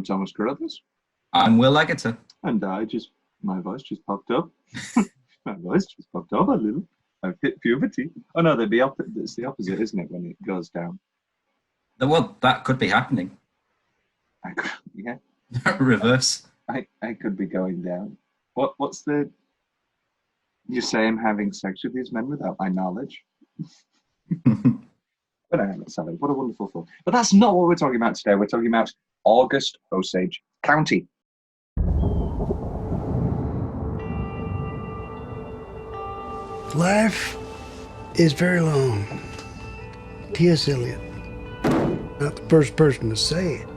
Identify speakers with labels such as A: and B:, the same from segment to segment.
A: I'm Thomas Carruthers.
B: I'm Will Leggetter.
A: And my voice just popped up. My voice just popped up a little. I've hit puberty. Oh no, it's the opposite, isn't it, when it goes down?
B: Well, that could be happening.
A: Yeah.
B: Reverse.
A: I could be going down. What's the... You say I'm having sex with these men without my knowledge? But I am, Sally. What a wonderful film. But that's not what we're talking about today. We're talking about August Osage County.
C: Life is very long. T.S. Eliot. Not the first person to say it.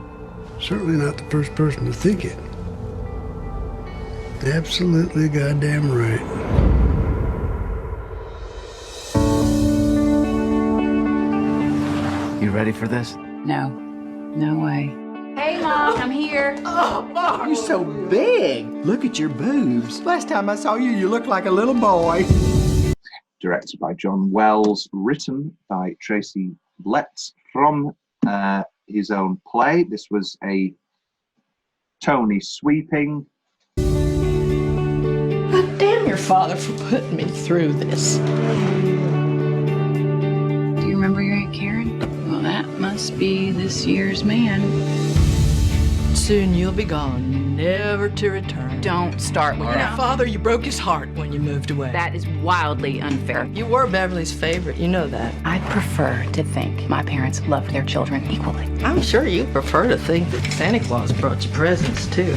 C: Certainly not the first person to think it. Absolutely goddamn right.
D: You ready for this?
E: No. No way.
F: Hey, Mom, I'm here.
G: Oh, Mom, you're so big. Look at your boobs. Last time I saw you, you looked like a little boy.
A: Directed by John Wells, written by Tracie Lett from his own play. This was a Tony sweeping.
H: Damn your father for putting me through this.
E: Do you remember your Aunt Karen? Well, that must be this year's man.
H: Soon you'll be gone, never to return.
E: Don't start with
H: Your
E: that.
H: father, you broke his heart when you moved away.
E: That is wildly unfair.
H: You were Beverly's favorite, you know that.
E: I prefer to think my parents loved their children equally.
H: I'm sure you prefer to think that Santa Claus brought you presents, too.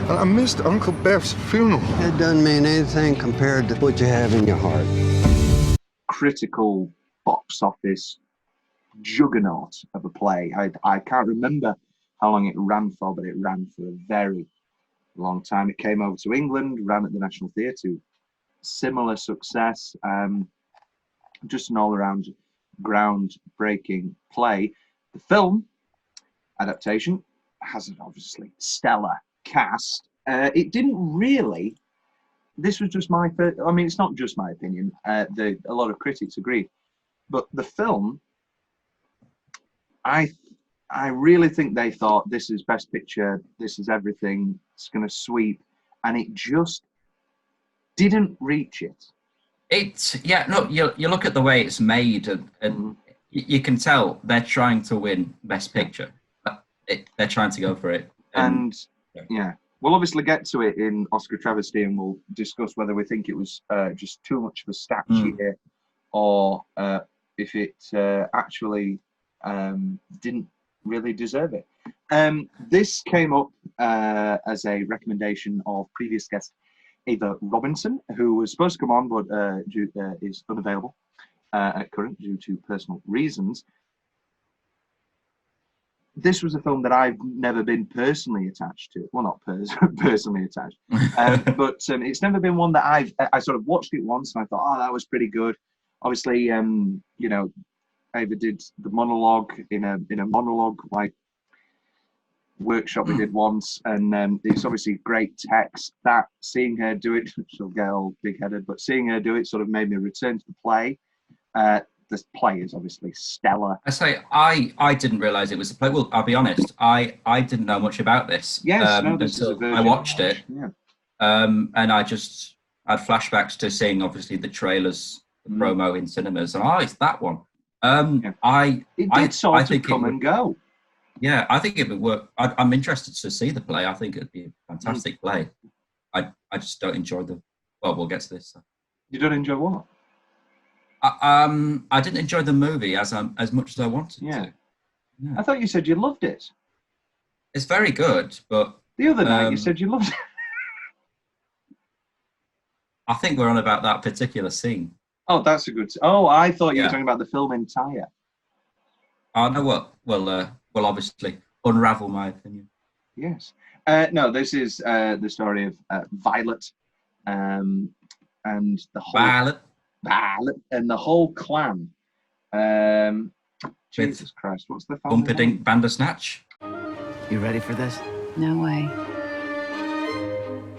I: I missed Uncle Beth's funeral.
C: That doesn't mean anything compared to what you have in your heart.
A: Critical box office juggernaut of a play. I can't remember how long it ran for, but it ran for a very long time. It came over to England, ran at the National Theatre. Similar success. Just an all-around groundbreaking play. The film adaptation has an obviously stellar cast. It didn't really. This was just my. I mean, it's not just my opinion. A lot of critics agreed, but the film. I really think they thought this is Best Picture. This is everything. It's going to sweep, and it just didn't reach it.
B: You look at the way it's made, and you can tell they're trying to win Best Picture. They're trying to go for it.
A: And yeah, we'll obviously get to it in Oscar Travesty, and we'll discuss whether we think it was just too much of a stat sheet here, or if it actually didn't really deserve it. This came up as a recommendation of previous guest Ava Robinson, who was supposed to come on, but is unavailable at current due to personal reasons. This was a film that I've never been personally attached to. Well, not personally attached, but it's never been one that I sort of watched it once and I thought, oh, that was pretty good. Obviously, you know, Ava did the monologue in a monologue like workshop we did once, and it's obviously great text. That seeing her do it, she'll get all big-headed, but seeing her do it sort of made me return to the play. This play is obviously stellar.
B: I didn't realise it was a play. Well, I'll be honest, I didn't know much about this.
A: Yes, this is a version
B: I watched it.
A: Yeah.
B: And I just had flashbacks to seeing obviously the trailers, the promo in cinemas, and it's that one.
A: It did sort of come and go.
B: Yeah, I think it would work. I'm interested to see the play. I think it'd be a fantastic play. I just don't enjoy we'll get to this. So.
A: You don't enjoy what?
B: I didn't enjoy the movie as much as I wanted to. Yeah.
A: I thought you said you loved it.
B: It's very good, but
A: the other night you said you loved it.
B: I think we're on about that particular scene.
A: Oh, that's a good. Oh, I thought you were talking about the film entire.
B: Oh no, what? Well, obviously, unravel my opinion.
A: Yes. No, this is the story of Violet, and the whole Violet and the whole clan. Jesus Christ, what's the family
B: Bumperdink Bandersnatch?
D: You ready for this?
E: No way.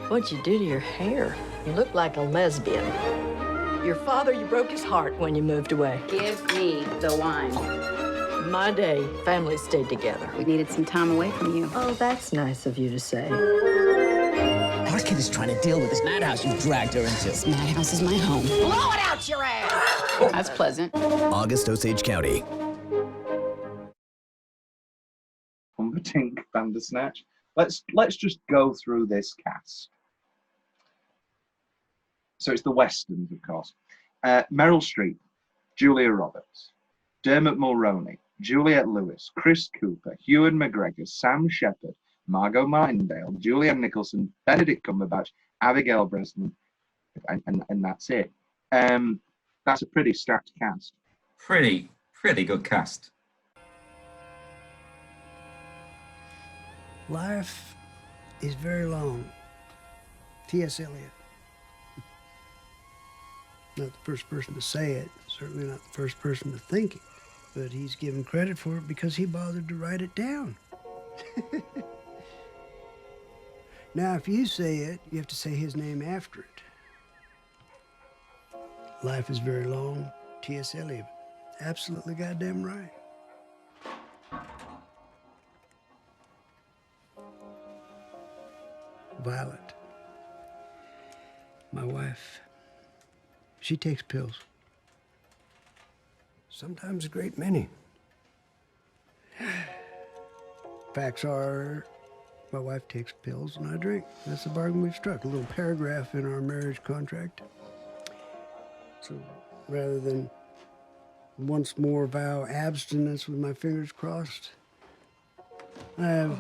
H: What'd you do to your hair? You look like a lesbian. Your father, you broke his heart when you moved away.
E: Give me the wine.
H: my day, families stayed together.
E: We needed some time away from you.
H: Oh, that's nice of you to say.
J: Our kid is trying to deal with this madhouse you've dragged her into.
E: This madhouse is my home.
J: Blow it out your ass!
E: That's pleasant.
J: August, Osage County.
A: Humperdinck Bandersnatch. Let's just go through this cast. So it's the westerns, of course. Meryl Streep, Julia Roberts, Dermot Mulroney, Juliette Lewis, Chris Cooper, Ewan McGregor, Sam Shepard, Margot Martindale, Julianne Nicholson, Benedict Cumberbatch, Abigail Breslin, and that's it. That's a pretty stacked cast.
B: Pretty good cast.
C: Life is very long. T.S. Eliot. Not the first person to say it, certainly not the first person to think it, but he's given credit for it because he bothered to write it down. Now, if you say it, you have to say his name after it. Life is very long. T.S. Eliot. Absolutely goddamn right. Violet, my wife, she takes pills. Sometimes a great many. Facts are, my wife takes pills and I drink. That's the bargain we've struck. A little paragraph in our marriage contract. So rather than once more vow abstinence with my fingers crossed, I have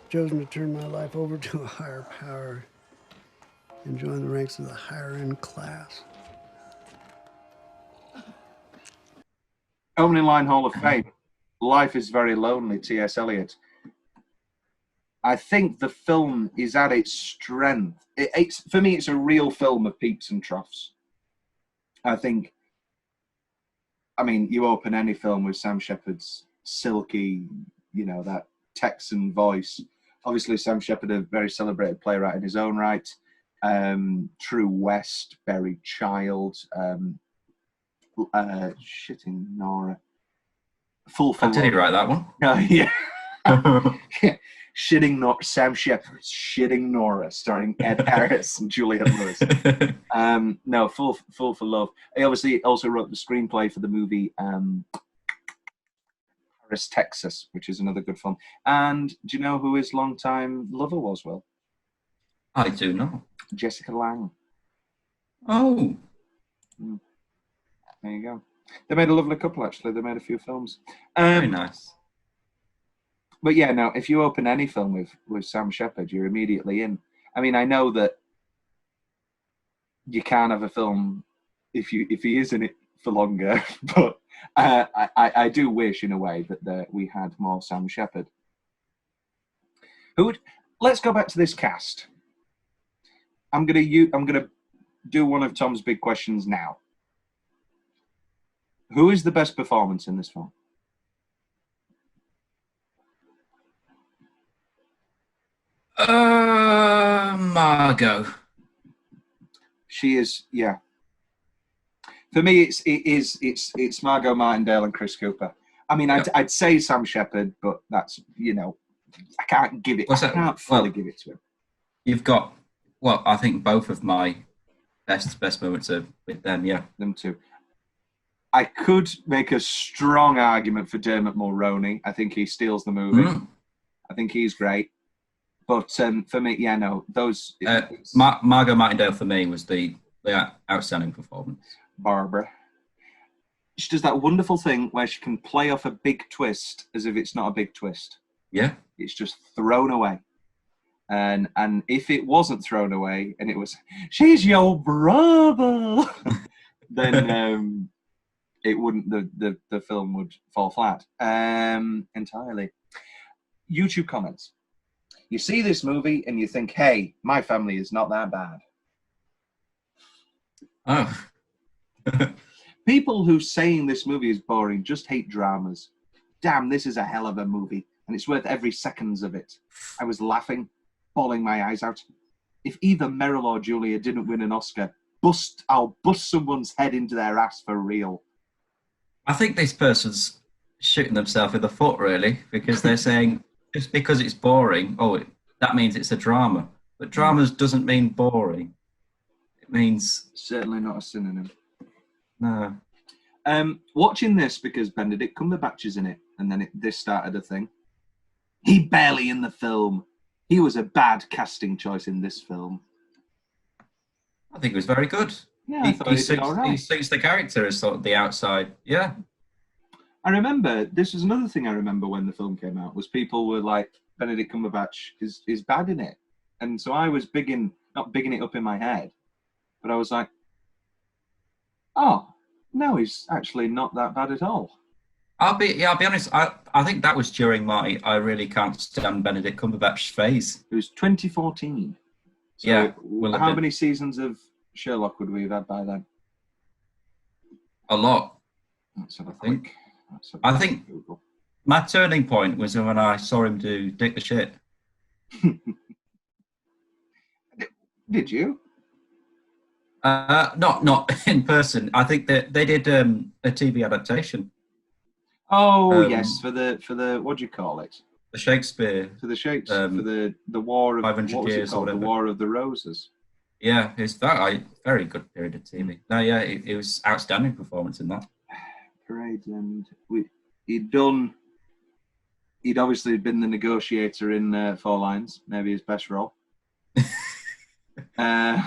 C: chosen to turn my life over to a higher power and join the ranks of the higher end class.
A: Opening line Hall of Fame. Life is very lonely, T.S. Eliot. I think the film is at its strength. For me, it's a real film of peaks and troughs. I mean, you open any film with Sam Shepard's silky, that Texan voice. Obviously, Sam Shepard, a very celebrated playwright in his own right. True West, Buried Child, shitting Nora. Full for
B: Did he write that one?
A: No, yeah. Sam Shepard's Shitting Nora, starring Ed Harris and Juliette Lewis. No, Full for Love. He obviously also wrote the screenplay for the movie Paris, Texas, which is another good film. And do you know who his longtime lover was, Will?
B: I do not.
A: Jessica Lange.
B: Oh.
A: There you go. They made a lovely couple, actually. They made a few films.
B: Very nice.
A: But yeah, no, if you open any film with Sam Shepard, you're immediately in. I mean, I know that you can't have a film if he is in it for longer, but I do wish, in a way, that we had more Sam Shepard. Let's go back to this cast. I'm gonna do one of Tom's big questions now. Who is the best performance in this film?
B: Margot.
A: She is, yeah. For me, it's Margot Martindale and Chris Cooper. I mean, I'd say Sam Shepard, but that's I can't give it. I can't fully give it to him.
B: You've got, I think both of my best moments are with them. Yeah,
A: them two. I could make a strong argument for Dermot Mulroney. I think he steals the movie. I think he's great. But for me, yeah, no, those...
B: Margot Martindale, for me, was the outstanding performance.
A: Barbara. She does that wonderful thing where she can play off a big twist as if it's not a big twist.
B: Yeah.
A: It's just thrown away. And if it wasn't thrown away and it was, she's your brother, then it wouldn't, the film would fall flat entirely. YouTube comments. You see this movie and you think, hey, my family is not that bad.
B: Oh.
A: People who saying this movie is boring just hate dramas. Damn, this is a hell of a movie, and it's worth every second of it. I was laughing, bawling my eyes out. If either Meryl or Julia didn't win an Oscar, I'll bust someone's head into their ass for real.
B: I think this person's shooting themselves in the foot, really, because they're saying just because it's boring, that means it's a drama. But dramas doesn't mean boring. It means
A: certainly not a synonym.
B: No.
A: Watching this because Benedict Cumberbatch is in it, and then this started a thing. He barely in the film. He was a bad casting choice in this film.
B: I think it was very good.
A: Yeah, I thought he did all right.
B: He suits the character as sort of the outside. Yeah.
A: I remember, this was another thing I remember when the film came out, was people were like, Benedict Cumberbatch is bad in it. And so I was not bigging it up in my head, but I was like, oh, no, he's actually not that bad at all.
B: I'll be honest, I think that was during my I really can't stand Benedict Cumberbatch phase.
A: It was 2014. So
B: yeah.
A: How many seasons of Sherlock would we have had by then?
B: A lot. I think
A: Google.
B: My turning point was when I saw him do Dick the Shit.
A: Did you?
B: Not in person. I think that they did a TV adaptation.
A: Oh yes, for the what do you call it?
B: The Shakespeare.
A: For the Shakespeare, for the War of
B: 500 years or whatever.
A: The War of the Roses.
B: Yeah, it's very good period of TV. No, yeah, it was outstanding performance in that.
A: Parade, and he'd obviously been the negotiator in Four Lines, maybe his best role.
B: I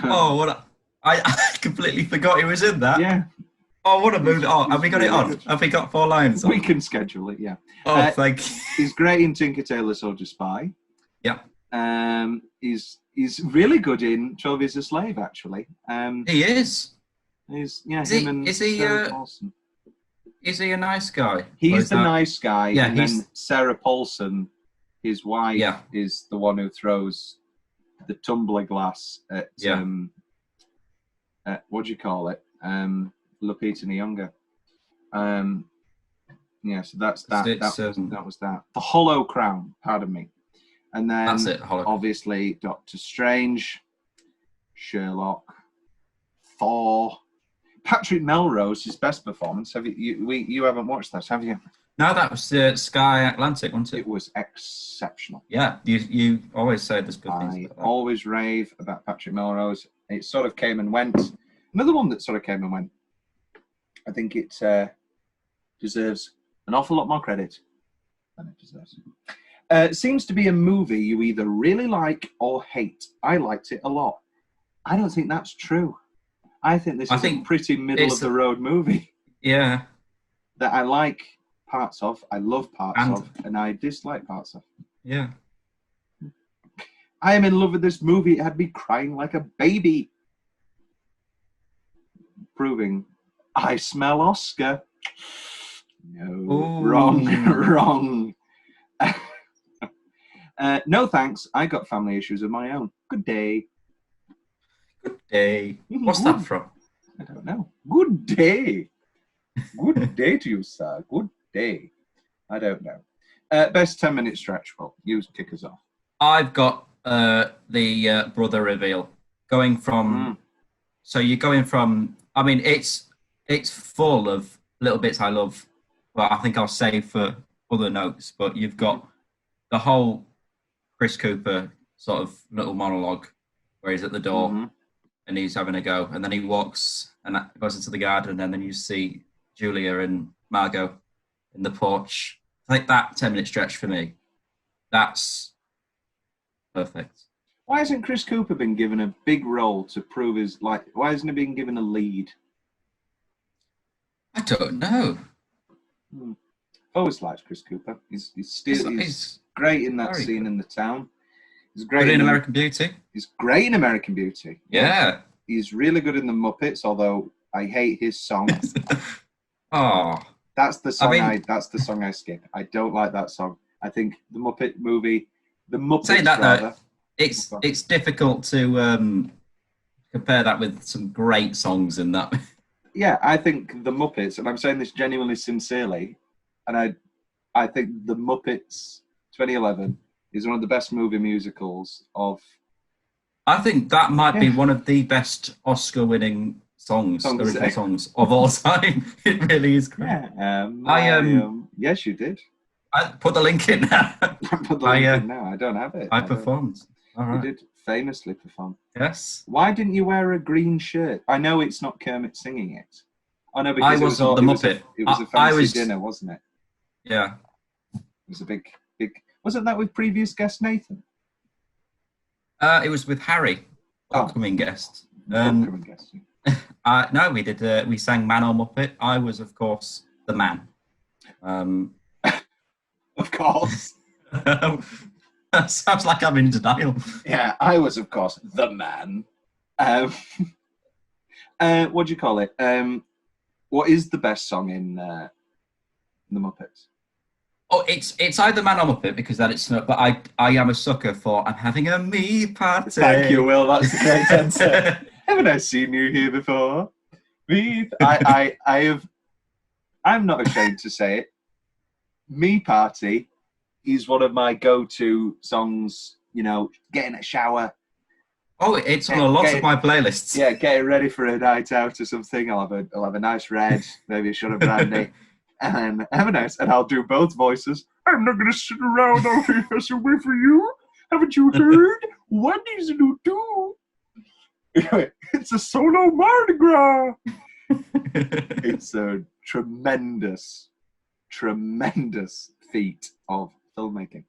B: completely forgot he was in that.
A: Yeah.
B: Oh, what a movie! Oh, have we got it on? Have we got Four Lines on?
A: We can schedule it. Yeah.
B: Oh, thank you.
A: He's great in Tinker Tailor Soldier Spy.
B: Yeah.
A: He's really good in 12 Years a Slave, actually.
B: He is.
A: Is
B: he a nice guy?
A: He's the nice guy.
B: Yeah,
A: and then Sarah Paulson, his wife, is the one who throws the tumbler glass at what do you call it? Lupita Nyong'o. So that's that. That was that. The Hollow Crown. Pardon me. And then
B: that's it,
A: obviously Doctor Strange, Sherlock, Thor, Patrick Melrose, his best performance. Have you haven't watched that, have you?
B: No, that was Sky Atlantic, wasn't it?
A: It was exceptional.
B: Yeah, you always say there's good things.
A: I always rave about Patrick Melrose. It sort of came and went. Another one that sort of came and went. I think it deserves an awful lot more credit than it deserves. It seems to be a movie you either really like or hate. I liked it a lot. I don't think that's true. I think this is a pretty middle-of-the-road movie.
B: Yeah.
A: That I like parts of, I love parts of, and I dislike parts of.
B: Yeah.
A: I am in love with this movie. It had me crying like a baby. Proving I smell Oscar. No,
B: Ooh.
A: wrong. No thanks. I got family issues of my own. Good day.
B: Good day. What's that from?
A: I don't know. Good day. Good day to you, sir. Good day. I don't know. Best 10-minute stretch. Well, you kick us off.
B: I've got the brother reveal. Going from... So you're going from... I mean, it's full of little bits I love. Well, I think I'll save for other notes. But you've got the whole Chris Cooper sort of little monologue where he's at the door and he's having a go. And then he walks and goes into the garden, and then you see Julia and Margot in the porch. I think that 10-minute stretch for me, that's perfect.
A: Why hasn't Chris Cooper been given a big role to prove his... why hasn't he been given a lead?
B: I don't know.
A: Always liked Chris Cooper. He's great in that scene in the town. He's great
B: in American Beauty.
A: He's great in American Beauty.
B: Yeah.
A: He's really good in the Muppets, although I hate his song.
B: Oh.
A: That's the song I skip. I don't like that song. I think the Muppet movie, the Muppets
B: saying that
A: rather,
B: though, it's difficult to compare that with some great songs in that.
A: Yeah, I think the Muppets, and I'm saying this genuinely sincerely, and I think the Muppets 2011 is one of the best movie musicals of...
B: I think that might be one of the best Oscar-winning original songs of all time. It really is great.
A: Yes, you did.
B: I put the link in now.
A: Put the link in now. I don't have it.
B: I performed. All right.
A: You did famously perform.
B: Yes.
A: Why didn't you wear a green shirt? I know it's not Kermit singing it. Oh no, because
B: I wasn't the Muppet.
A: It was a fancy dinner, wasn't it?
B: Yeah.
A: It was a big. Wasn't that with previous guest Nathan?
B: It was with Harry, upcoming guest.
A: Upcoming guest.
B: No, we did. We sang "Man or Muppet." I was, of course, the man.
A: Of course.
B: That sounds like I'm in denial.
A: Yeah, I was, of course, the man. What do you call it? What is the best song in the Muppets?
B: Oh, it's either Man or Muppet because that it's not. But I am a sucker for "I'm having a me party."
A: Thank you, Will. That's a great answer. Haven't I seen you here before? Me. I'm not ashamed to say it. Me Party is one of my go-to songs. You know, getting a shower.
B: Oh, it's on a lot of my playlists.
A: Yeah, getting ready for a night out or something. I'll have a nice red, maybe a shot of brandy, and have a nice. And I'll do both voices. I'm not going to sit around all here as a wait for you. Haven't you heard? What is it to do? It's a solo Mardi Gras. It's a tremendous feat of filmmaking.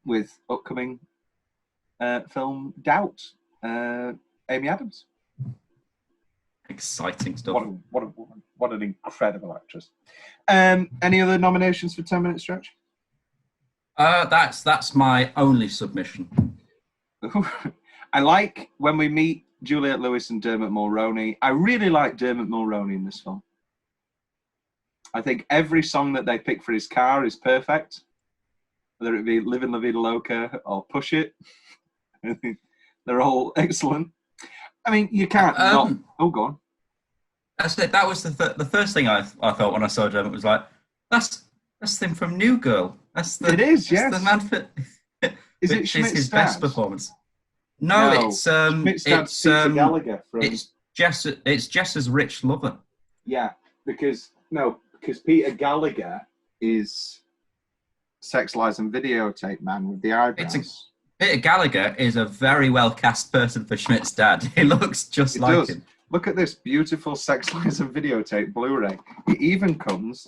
A: With upcoming film Doubt, Amy Adams.
B: Exciting stuff.
A: What a woman! What an incredible actress. Any other nominations for 10 Minute Stretch?
B: That's my only submission.
A: I like when we meet Juliette Lewis and Dermot Mulroney. I really like Dermot Mulroney in this film. I think every song that they pick for his car is perfect. Whether it be Livin' La Vida Loca or Push It. They're all excellent. I mean, you can't not... Oh, go on.
B: That was the first thing I thought when I saw Dermot was like, that's the thing from New Girl.
A: It is, yes.
B: The man for...
A: Is it
B: Which is his
A: Schmidt-Stad?
B: best performance. No, it's
A: Peter Gallagher from...
B: It's Jess's Rich Lover.
A: Yeah, because Peter Gallagher is Sex, Lies and Videotape Man with the eyebrows.
B: Peter Gallagher is a very well cast person for Schmidt's dad. He looks just like him.
A: Look at this beautiful Sex, Lies and Videotape Blu-ray. It even comes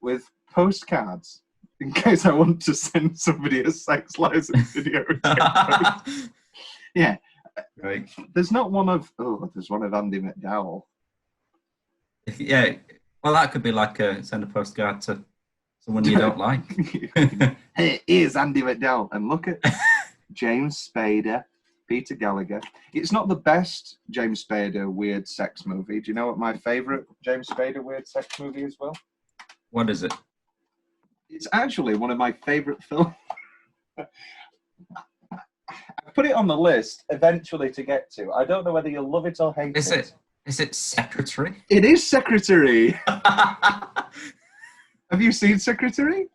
A: with postcards in case I want to send somebody a Sex, Lies and Videotape. Yeah.
B: Right.
A: There's not one of... Oh, there's one of Andy McDowell.
B: Yeah. Well, that could be like send a postcard to someone you don't like.
A: Hey, here's Andy McDowell. And look at James Spader, Peter Gallagher. It's not the best James Spader weird sex movie. Do you know what my favourite James Spader weird sex movie is, Will?
B: What is it?
A: It's actually one of my favourite films. I put it on the list eventually to get to. I don't know whether you'll love it or hate it.
B: Is it Secretary?
A: It is Secretary. Have you seen Secretary?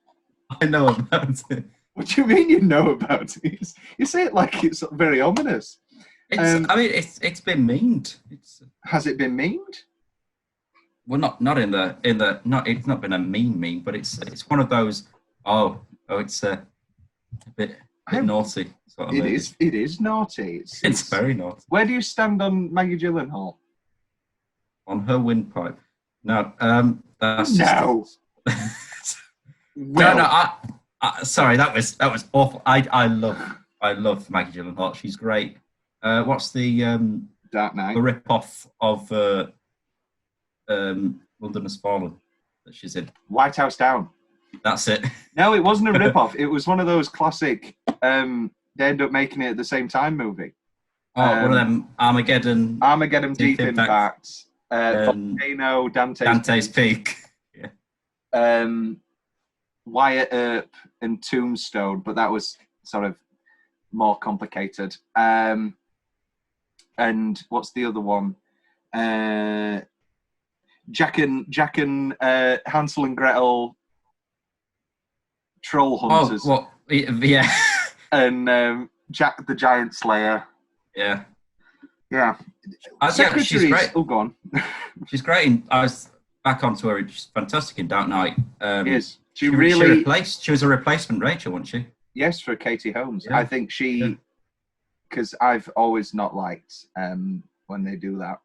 B: I know about it.
A: What do you mean you know about it? You say it like it's very ominous.
B: I mean, it's been memed.
A: Has it been memed?
B: Well, not in the it's not been a meme, but it's one of those. It's a bit naughty. Sort of
A: It is naughty.
B: It's very naughty.
A: Where do you stand on Maggie Gyllenhaal?
B: On her windpipe. No, that's
A: no.
B: No. Sorry, that was awful. I love Maggie Gyllenhaal. She's great. What's the
A: Dark Knight?
B: The rip-off of London Has Fallen that she's in?
A: White House Down.
B: That's it.
A: No, it wasn't a rip-off. It was one of those classic. They end up making it at the same time movie.
B: One of them Armageddon.
A: Deep Impact. Volcano, Dante's
B: Peak. Yeah.
A: Wyatt Earp and Tombstone, but that was sort of more complicated. And what's the other one? Jack and Hansel and Gretel Troll Hunters.
B: Oh, yeah.
A: And Jack the Giant Slayer.
B: Yeah.
A: Yeah.
B: Yeah, she's great.
A: Oh, go on.
B: She's great. I was back onto her. She's fantastic in Dark Knight.
A: Yes. She
B: was a replacement Rachel, wasn't she?
A: Yes, for Katie Holmes.
B: Yeah.
A: I think because I've always not liked when they do that.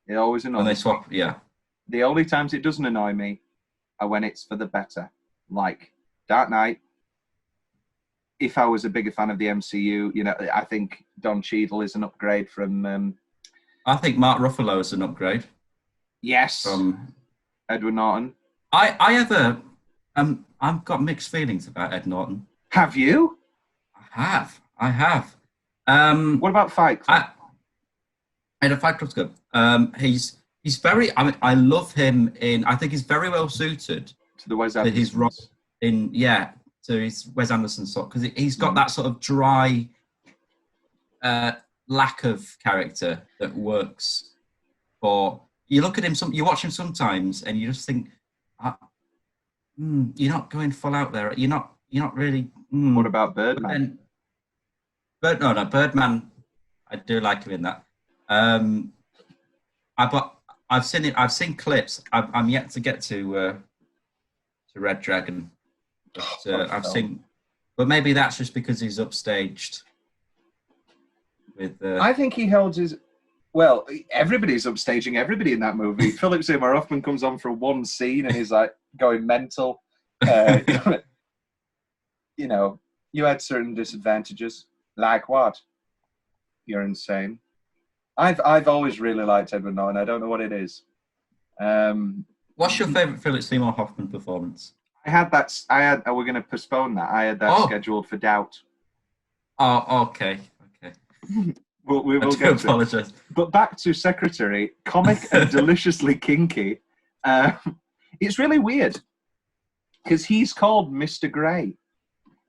A: It always annoys me.
B: When they swap, yeah.
A: The only times it doesn't annoy me are when it's for the better. Like Dark Knight. If I was a bigger fan of the MCU, you know, I think Don Cheadle is an upgrade from...
B: I think Mark Ruffalo is an upgrade.
A: Yes. From Edward Norton.
B: I've got mixed feelings about Ed Norton.
A: Have you?
B: I have.
A: What about Fight Club?
B: Fight Club's good. He's very... I love him in... I think he's very well suited
A: to the Wes Anderson.
B: His role in... Yeah. So he's Wes Anderson sort, because he's got that sort of dry lack of character that works. For you look at him, you watch him sometimes, and you just think, you're not going full out there. You're not really.
A: What about Birdman?
B: Birdman. I do like him in that. I've seen it. I've seen clips. I'm yet to get to Red Dragon. But, I've seen, but maybe that's just because he's upstaged.
A: I think he held his. Well, everybody's upstaging everybody in that movie. Philip Seymour Hoffman comes on for one scene and he's like going mental. You know, you had certain disadvantages. Like what? You're insane. I've always really liked Edward Norton. I don't know what it is.
B: What's your favourite Philip Seymour Hoffman performance?
A: We're going to postpone that. I had that scheduled for Doubt.
B: Oh, okay.
A: We will get apologize. But back to Secretary, comic and deliciously kinky. It's really weird because he's called Mr. Grey.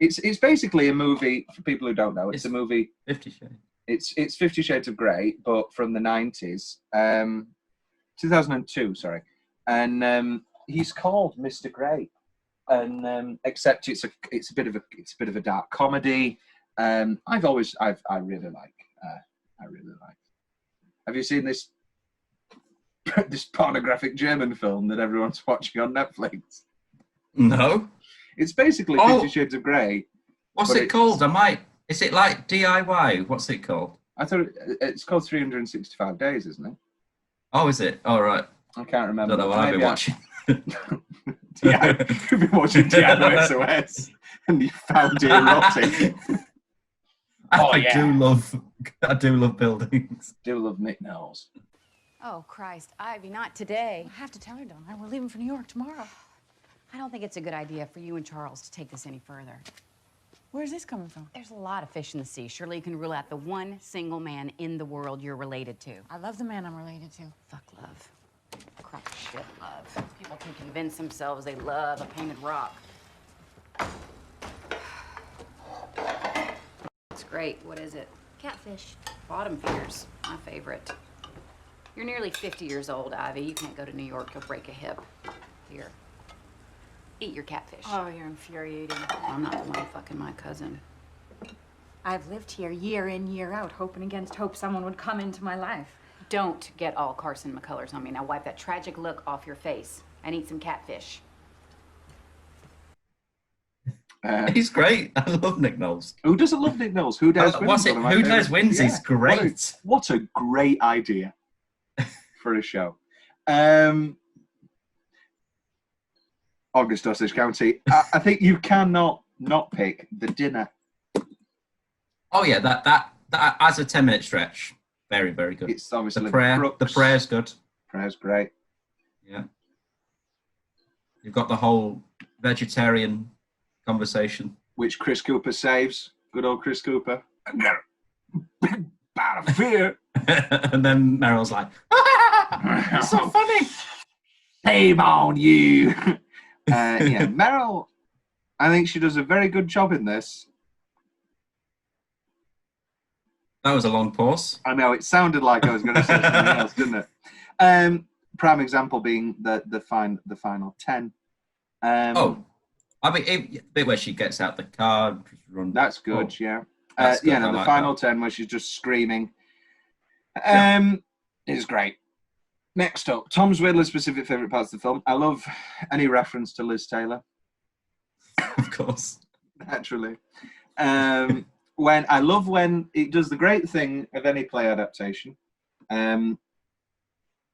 A: It's basically a movie for people who don't know. It's a movie.
B: 50 Shades.
A: It's 50 Shades of Grey, but from the 90s, 2002. Sorry, and he's called Mr. Grey. And except it's a bit of a dark comedy. I really like. Have you seen this pornographic German film that everyone's watching on Netflix?
B: No.
A: It's basically 50 Shades of Grey.
B: What's it called? Is it like DIY? What's it called?
A: I thought it's called 365 Days, isn't it?
B: Oh, is it? All right.
A: I can't remember.
B: I don't know what I've been watching.
A: Yeah, you've been watching DIY SOS and you found it erotic.
B: I do love buildings.
A: Do love Nick Knowles.
F: Oh, Christ, Ivy, not today.
E: I have to tell her, don't I? We're leaving for New York tomorrow.
F: I don't think it's a good idea for you and Charles to take this any further.
E: Where's this coming from?
F: There's a lot of fish in the sea. Surely you can rule out the one single man in the world you're related to.
E: I love the man I'm related to.
F: Fuck love. Crock of shit love. People can convince themselves they love a painted rock. It's great. What is it?
K: Catfish.
F: Bottom feeders. My favorite. You're nearly 50 years old, Ivy. You can't go to New York. You'll break a hip. Here. Eat your catfish.
E: Oh, you're infuriating.
F: I'm not the one fucking my cousin.
K: I've lived here year in, year out, hoping against hope someone would come into my life.
F: Don't get all Carson McCullers on me. Now wipe that tragic look off your face and eat some catfish.
B: He's great. I love Nick Knowles.
A: Who doesn't love Nick Knowles? Who Dares Wins?
B: Who Dares Wins is great.
A: What a great idea for a show. August Osage County. I think you cannot not pick The Dinner.
B: Oh yeah, that as a 10-minute stretch, very, very good.
A: It's obviously
B: the prayer's good.
A: Prayer's great.
B: Yeah. You've got the whole vegetarian conversation,
A: which Chris Cooper saves. Good old Chris Cooper. I got a big bout of fear.
B: And then Meryl's like, "It's so funny.
A: Shame on you." Yeah, Meryl. I think she does a very good job in this.
B: That was a long pause.
A: I know, it sounded like I was going to say something else, didn't it? Prime example being the final 10. I
B: mean, the bit where she gets out the car,
A: that's good. Yeah.
B: That's good.
A: The final 10 where she's just screaming. It's great. Next up, Tom's weirdly specific favourite parts of the film. I love any reference to Liz Taylor.
B: Of course.
A: Naturally. When it does the great thing of any play adaptation,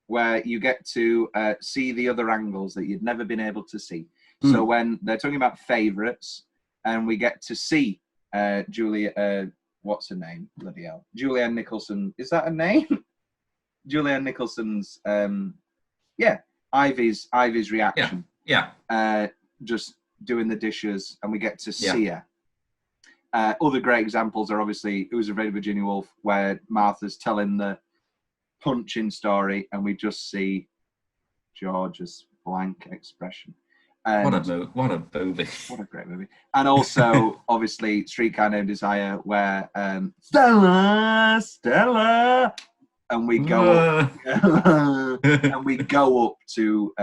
A: where you get to see the other angles that you'd never been able to see. So when they're talking about favourites, and we get to see Julia, what's her name? Bloody hell. Julianne Nicholson. Is that a name? Julianne Nicholson's, Ivy's reaction.
B: Yeah.
A: Just doing the dishes, and we get to see her. Other great examples are obviously Who's Afraid of Virginia Woolf, where Martha's telling the punching story, and we just see George's blank expression. And
B: what a movie.
A: What a great movie. And also, obviously, Streetcar Named Desire, where Stella, and we go up, and we go up to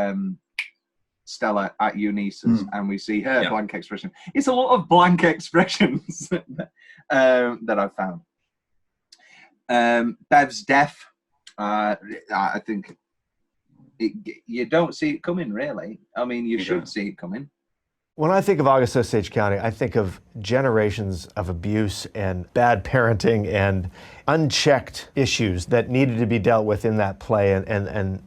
A: Stella at Eunice's, and we see her blank expression. It's a lot of blank expressions that I've found. Bev's death, I think you don't see it coming, really. I mean, you should see it coming.
L: When I think of August Osage County, I think of generations of abuse and bad parenting and unchecked issues that needed to be dealt with in that play, and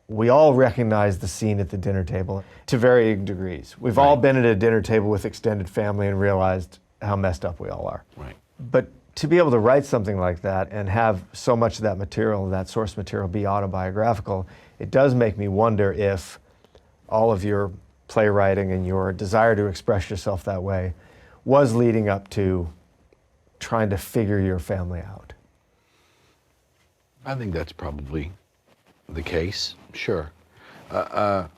L: we all recognize the scene at the dinner table to varying degrees. We've all been at a dinner table with extended family and realized how messed up we all are.
M: Right.
L: But to be able to write something like that and have so much of that material, that source material, be autobiographical, it does make me wonder if all of your playwriting and your desire to express yourself that way was leading up to trying to figure your family out.
M: I think that's probably the case, sure. How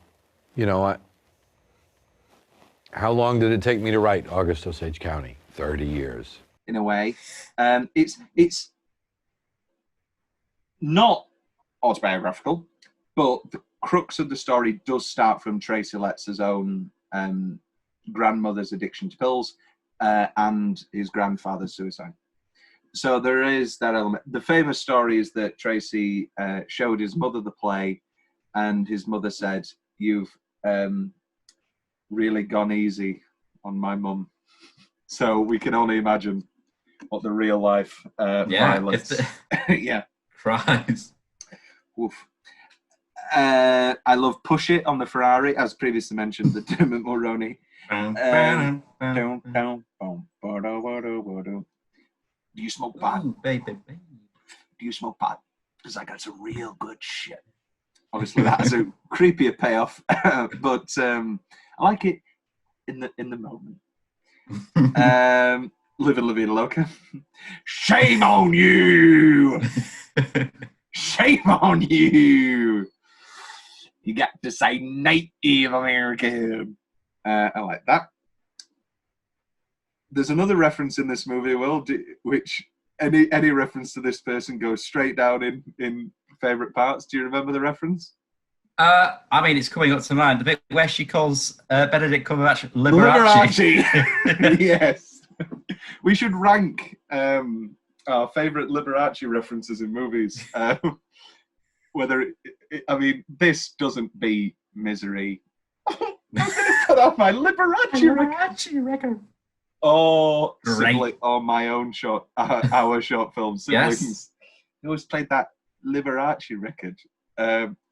M: long did it take me to write August Osage County? 30 years.
A: In a way. It's not autobiographical, but the crux of the story does start from Tracie Lett's own grandmother's addiction to pills and his grandfather's suicide. So there is that element. The famous story is that Tracie showed his mother the play, and his mother said, "You've really gone easy on my mum." So we can only imagine what the real life violence.
B: Cries.
A: Oof. I love Push It on the Ferrari, as previously mentioned, the Dermot Mulroney. Do you smoke pot?
B: Ooh, baby.
A: Do you smoke pot? Because I got some real good shit. Obviously, that has a creepier payoff, but I like it in the moment. Live and La Vida Loca. Shame on you! Shame on you! You got to say Native American. I like that. There's another reference in this movie, which any reference to this person goes straight down in favourite parts. Do you remember the reference?
B: I mean, it's coming up to mind. The bit where she calls Benedict Cumberbatch Liberace.
A: Yes. We should rank our favourite Liberace references in movies. This doesn't beat Misery. I'm going to put on my Liberace record. Or my own our short film, Siblings.
B: Yes.
A: He always played that Liberace record.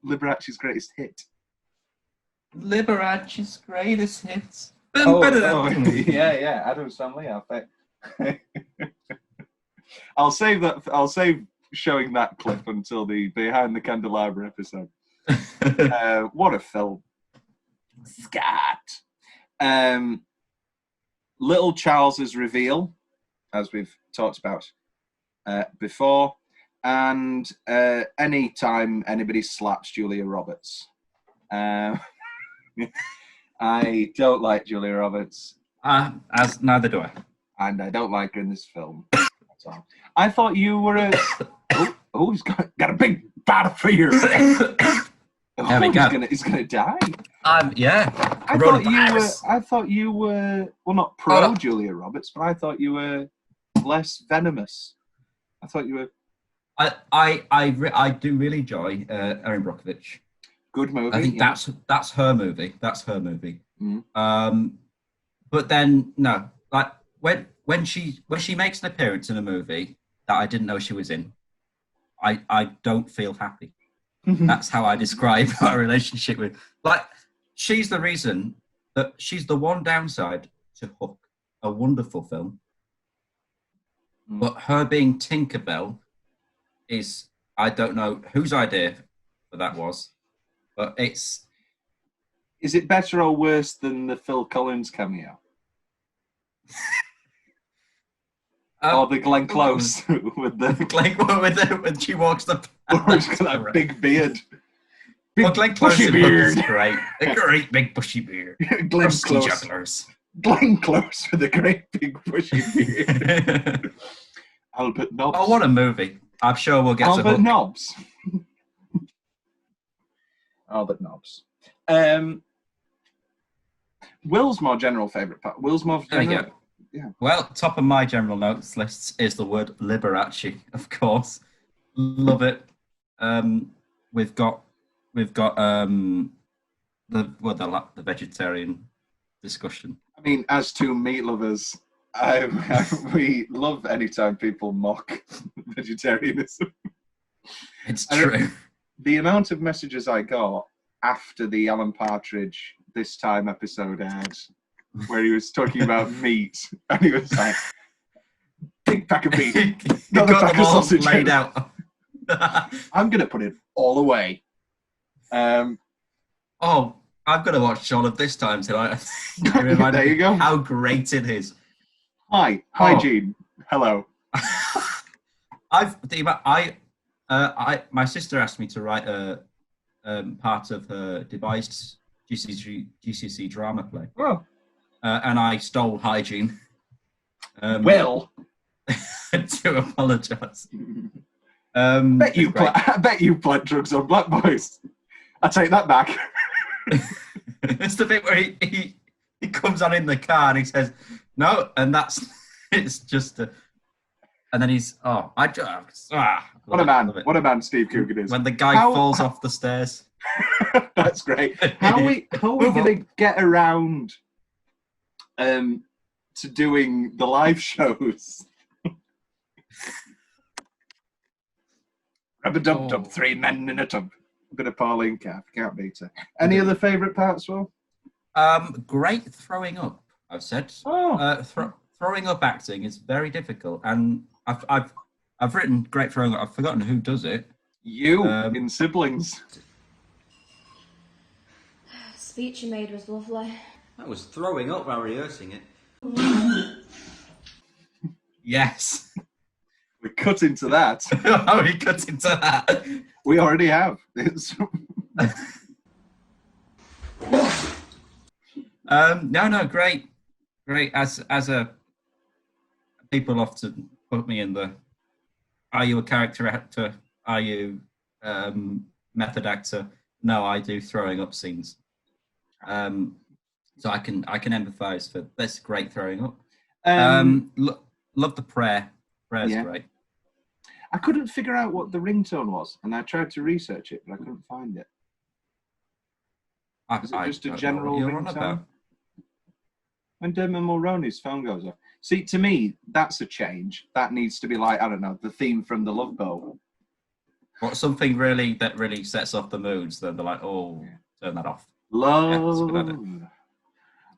A: Liberace's greatest hit.
B: Liberace's greatest hits.
A: Yeah, Adam Stanley, I bet. I'll save that. I'll save showing that clip until the Behind the Candelabra episode. What a film. Scott. Little Charles's reveal, as we've talked about before, and any time anybody slaps Julia Roberts. I don't like Julia Roberts.
B: As neither do I.
A: And I don't like her in this film at all. I thought you were a... Oh, he's got a big battlefield. He's gonna die.
B: Yeah.
A: I thought you were well, not pro Julia Roberts, but I thought you were less venomous. I thought you were
B: I do really enjoy Erin Brockovich.
A: Good movie.
B: I think
A: yeah.
B: that's her movie. That's her movie.
A: Mm.
B: But then no, like when she makes an appearance in a movie that I didn't know she was in, I don't feel happy. That's how I describe our relationship with. Like, she's the reason that she's the one downside to Hook, a wonderful film. But her being Tinkerbell is, I don't know whose idea that was, but it's.
A: Is it better or worse than the Phil Collins cameo? Or the Glenn Close with the
B: when she walks the.
A: She's got that big beard.
B: Well, Glenn Close
A: bushy beard.
B: Is great. A great big bushy beard.
A: Glenn
B: Rusty
A: Close.
B: jugglers.
A: Glenn Close with a great big bushy beard. Albert Nobbs.
B: Oh, what a movie! I'm sure we'll get to
A: Albert
B: Hook.
A: Nobbs. Albert Nobbs. Will's more general favourite part. Will's more
B: There
A: general.
B: you go.
A: Yeah.
B: Well, top of my general notes list is the word Liberace, of course. Love it. We've got the vegetarian discussion.
A: I mean, as two meat lovers, we love anytime people mock vegetarianism.
B: It's true.
A: The amount of messages I got after the Alan Partridge This Time episode aired, where he was talking about meat, and he was like, big pack of meat, not a
B: got
A: pack
B: them
A: of
B: all
A: sausage.
B: laid out.
A: I'm going to put it all away.
B: Oh, I'm going to watch all of This Time tonight.
A: There you go.
B: How great it is.
A: Hi, Gene. Hello.
B: My sister asked me to write a part of her devised GCSE drama play.
A: Oh.
B: And I stole hygiene.
A: Well.
B: To apologise.
A: I bet you plant drugs on black boys. I take that back.
B: It's the bit where he comes on in the car and he says no, and it's just and then he's what
A: a man! What a man Steve Coogan is.
B: When the guy falls off the stairs.
A: That's great. How are we going to get around to doing the live shows? Rub-a-dub-dub, 3 men in a tub. A bit of Pauline Calf, can't beat her. Any other favourite parts, Will?
B: Great throwing up, I've said. Throwing up acting is very difficult, and I've written great throwing up. I've forgotten who does it.
A: You in Siblings.
N: The speech you made was lovely.
O: That was throwing up while rehearsing it.
B: Yes.
A: We cut into that.
B: Oh, we cut into that.
A: We already have.
B: No, great. As a people often put me in the, are you a character actor? Are you method actor? No, I do throwing up scenes. So I can empathise for this great throwing up. Love the prayer. Prayer's great.
A: I couldn't figure out what the ringtone was, and I tried to research it, but I couldn't find it. Is it just a general ringtone? When Dermot Mulroney's phone goes off. See, to me, that's a change. That needs to be like, I don't know, the theme from The Love Boat.
B: What, something that really sets off the moods, then they're like, oh, turn that off.
A: Love.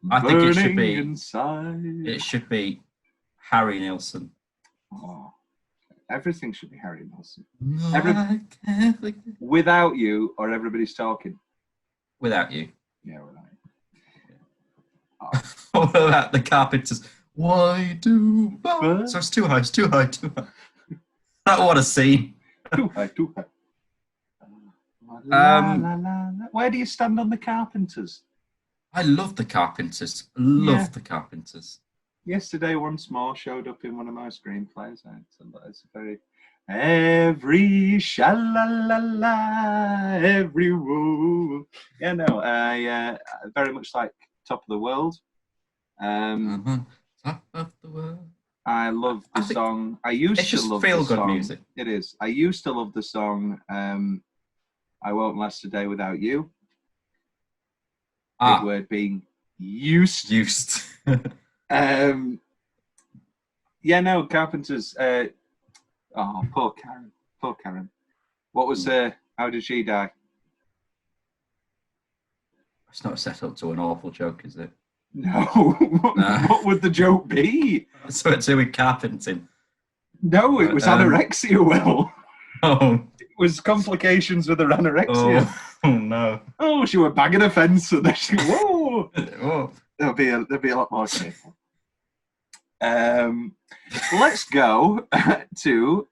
B: I think it should be.
A: Inside.
B: It should be Harry Nilsson.
A: Oh, everything should be Harry Nilsson. Without You or Everybody's Talking?
B: Without You.
A: Yeah, without You.
B: Oh. What about the Carpenters? Why do... Oh, so it's too high. What a scene.
A: Too high. Where do you stand on the Carpenters?
B: I love the Carpenters. The Carpenters.
A: Yesterday, Once More showed up in one of my screenplays. It's very every sha-la-la-la, every woo. Yeah, no, I very much like Top of the World.
B: Top of the World.
A: I love the song. I used to love the song. It's just feel-good music. It is. I used to love the song, I Won't Last a Day Without You. Big word being used.
B: Used.
A: Yeah, no, Carpenters. Poor Karen. Poor Karen. What was how did she die?
B: It's not set up to an awful joke, is it?
A: No. What would the joke be?
B: Something to do with carpenting.
A: No, it was anorexia, Will.
B: Oh.
A: It was complications with her anorexia.
B: Oh no.
A: Oh, she were banging a fence and then she whoa. Oh. There'll be a lot more careful. Let's go to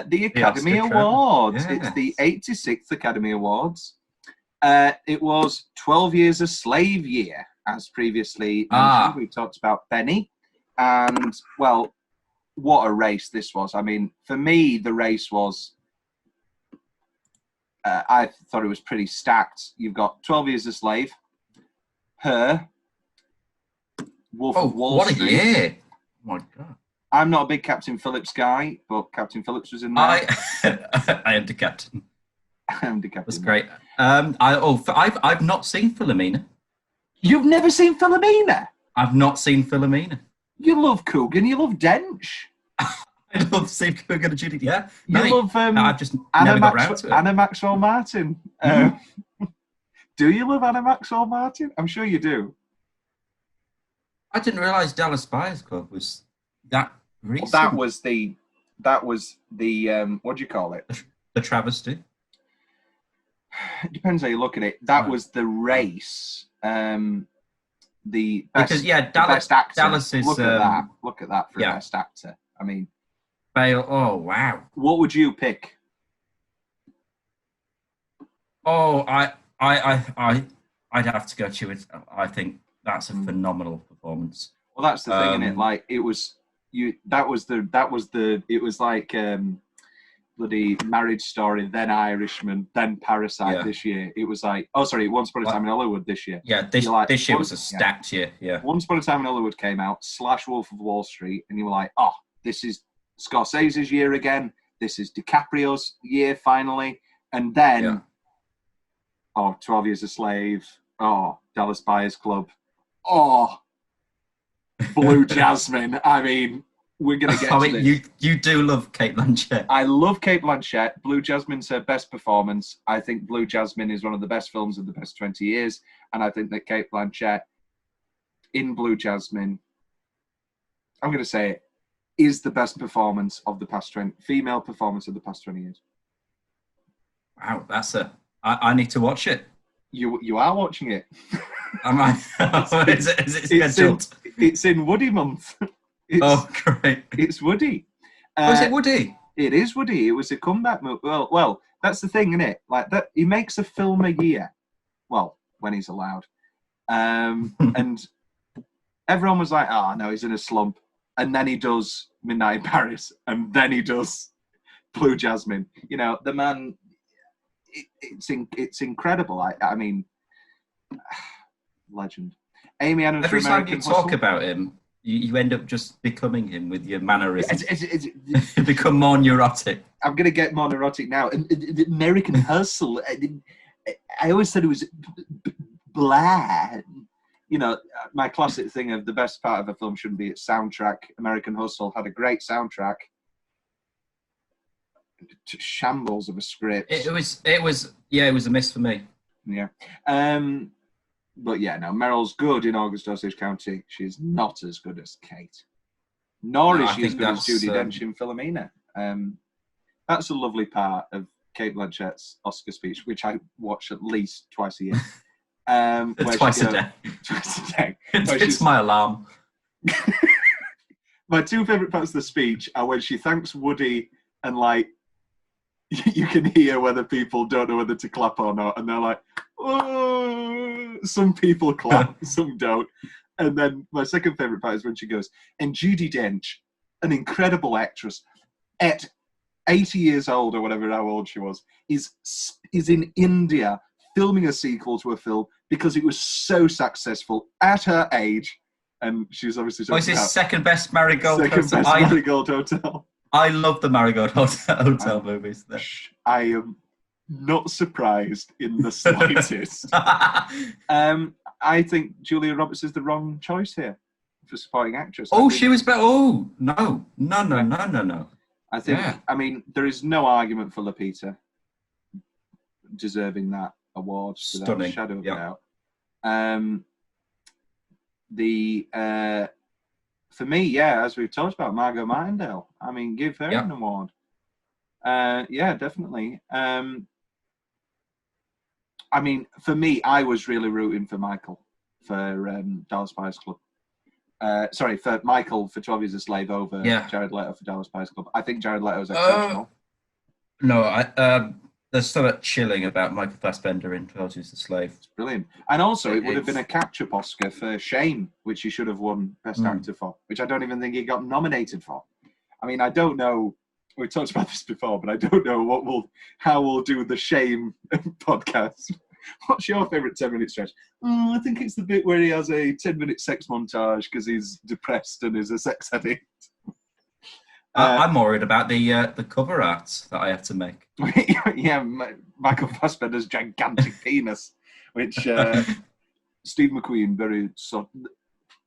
A: the Academy Awards.
B: Yeah.
A: It's the 86th Academy Awards. It was 12 Years a Slave year, as previously mentioned. We talked about Benny. And, well, what a race this was. I mean, for me, the race was... I thought it was pretty stacked. You've got 12 Years a Slave, Her, Wolf of Wall Street.
B: What a year! Oh my God.
A: I'm not a big Captain Phillips guy, but Captain Phillips was in there.
B: I am the captain.
A: I am the captain.
B: That's great. I've not seen Philomena.
A: You've never seen Philomena?
B: I've not seen Philomena.
A: You love Coogan. You love Dench.
B: I love Steve Coogan and Judy. Yeah.
A: You love
B: I've just
A: Anna
B: never got around to it.
A: Anna Maxwell Martin. Do you love Anna Maxwell Martin? I'm sure you do.
B: I didn't realise Dallas Buyers Club was that recent.
A: Well, that was the what do you call it?
B: The travesty.
A: It depends how you look at it. That was the race. The best, best actor.
B: Dallas is.
A: Look at that for best actor. I mean,
B: Bale. Oh wow.
A: What would you pick?
B: Oh, I'd have to go to it. I think that's a phenomenal performance.
A: Well, that's the thing, isn't it? Like it was you. It was like bloody Marriage Story, then Irishman, then Parasite this year. It was like, Once Upon a Time in Hollywood this year.
B: Yeah, this year was a stacked year. Yeah.
A: Once Upon a Time in Hollywood came out, / Wolf of Wall Street, and you were like, oh, this is Scorsese's year again. This is DiCaprio's year finally. And then, 12 Years a Slave. Oh, Dallas Buyers Club. Oh, Blue Jasmine. I mean, we're going to get to this.
B: You do love Cate Blanchett.
A: I love Cate Blanchett. Blue Jasmine's her best performance. I think Blue Jasmine is one of the best films of the past 20 years. And I think that Cate Blanchett in Blue Jasmine, I'm going to say it, is the best performance of the past 20, female performance of the past 20 years.
B: Wow, I need to watch it.
A: You are watching it.
B: Am I? Is it scheduled?
A: It's in Woody month.
B: Great.
A: It's Woody.
B: Is it Woody?
A: It is Woody. It was a comeback movie. Well, that's the thing, isn't it? Like that, he makes a film a year. Well, when he's allowed. And everyone was like, "Oh no, he's in a slump." And then he does Midnight in Paris, and then he does Blue Jasmine. You know, the man. It's incredible. I mean, legend. Amy Adams.
B: Every time you talk about him, you end up just becoming him with your mannerisms. You become more neurotic.
A: I'm going to get more neurotic now. And American Hustle, I always said it was blah. You know, my classic thing of the best part of a film shouldn't be its soundtrack. American Hustle had a great soundtrack. Shambles of a script.
B: It was a miss for me.
A: Yeah. But yeah, no, Meryl's good in August Osage County. She's not as good as Kate. Nor is she as good as Judi Dench in Philomena. That's a lovely part of Cate Blanchett's Oscar speech, which I watch at least twice a year.
B: Twice a day.
A: Twice a day.
B: It's my alarm.
A: My two favourite parts of the speech are when she thanks Woody and like you can hear whether people don't know whether to clap or not, and they're like, oh, some people clap, some don't. And then my second favourite part is when she goes, and Judi Dench, an incredible actress, at 80 years old or whatever how old she was, is in India filming a sequel to a film because it was so successful at her age, And she's obviously
B: What's
A: talking
B: his
A: about
B: second best Marigold
A: second
B: Hotel?
A: best Marigold Hotel.
B: I love the Marigold Hotel movies.
A: I am not surprised in the slightest. I think Julia Roberts is the wrong choice here for supporting actress.
B: She was better. Oh, no.
A: I think, I mean, there is no argument for Lupita deserving that award without a shadow of a doubt. For me, as we've talked about, Margot Martindale. I mean, give her an award. Definitely. I mean, for me, I was really rooting for Michael for Dallas Buyers Club. For Michael for 12 Years a Slave over Jared Leto for Dallas Buyers Club. I think Jared Leto is exceptional.
B: There's something chilling about Michael Fassbender in 12 Years a Slave.
A: It's brilliant. And also, it would have been a catch-up Oscar for Shane, which he should have won Best Actor for, which I don't even think he got nominated for. I mean, I don't know. We talked about this before, but I don't know how we'll do the Shame podcast. What's your favourite 10-minute stretch? I think it's the bit where he has a 10-minute sex montage because he's depressed and is a sex addict.
B: I'm worried about the cover art that I have to make.
A: Michael Fassbender's gigantic penis, which Steve McQueen,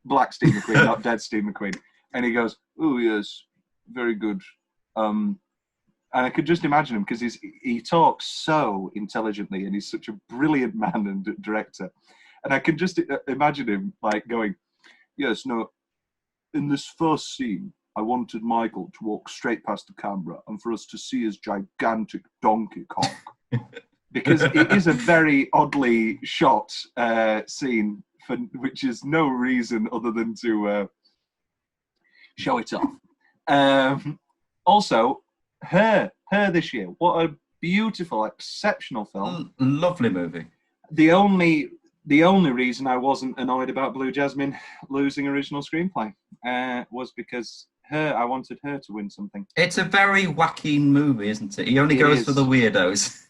A: black Steve McQueen, not dead Steve McQueen, and he goes, "Oh yes, very good." And I could just imagine him because he talks so intelligently and he's such a brilliant man and director, and I can just imagine him like going, "Yes, no, in this first scene, I wanted Michael to walk straight past the camera and for us to see his gigantic donkey cock." Because it is a very oddly shot scene, which is no reason other than to show it off. Also, Her this year. What a beautiful, exceptional film.
B: Lovely movie.
A: The only reason I wasn't annoyed about Blue Jasmine losing original screenplay was because I wanted her to win something.
B: It's a very Joaquin movie, isn't it? He only goes for the weirdos.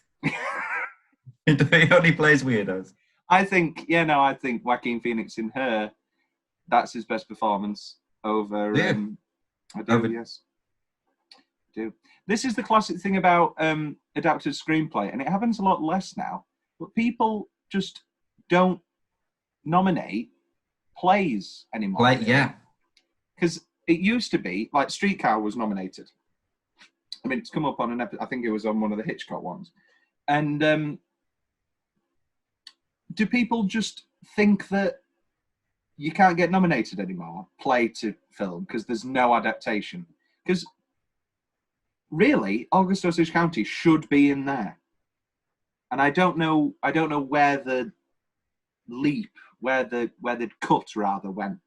B: He only plays weirdos.
A: I think Joaquin Phoenix in Her, that's his best performance over. I do. Yes. I do. This is the classic thing about adapted screenplay, and it happens a lot less now. But people just don't nominate plays anymore. Because it used to be, like Streetcar was nominated. I mean, it's come up on an episode, I think it was on one of the Hitchcock ones. And do people just think that you can't get nominated anymore, play to film, because there's no adaptation? Because really, August Osage County should be in there. And I don't know where the leap, where the cut rather went.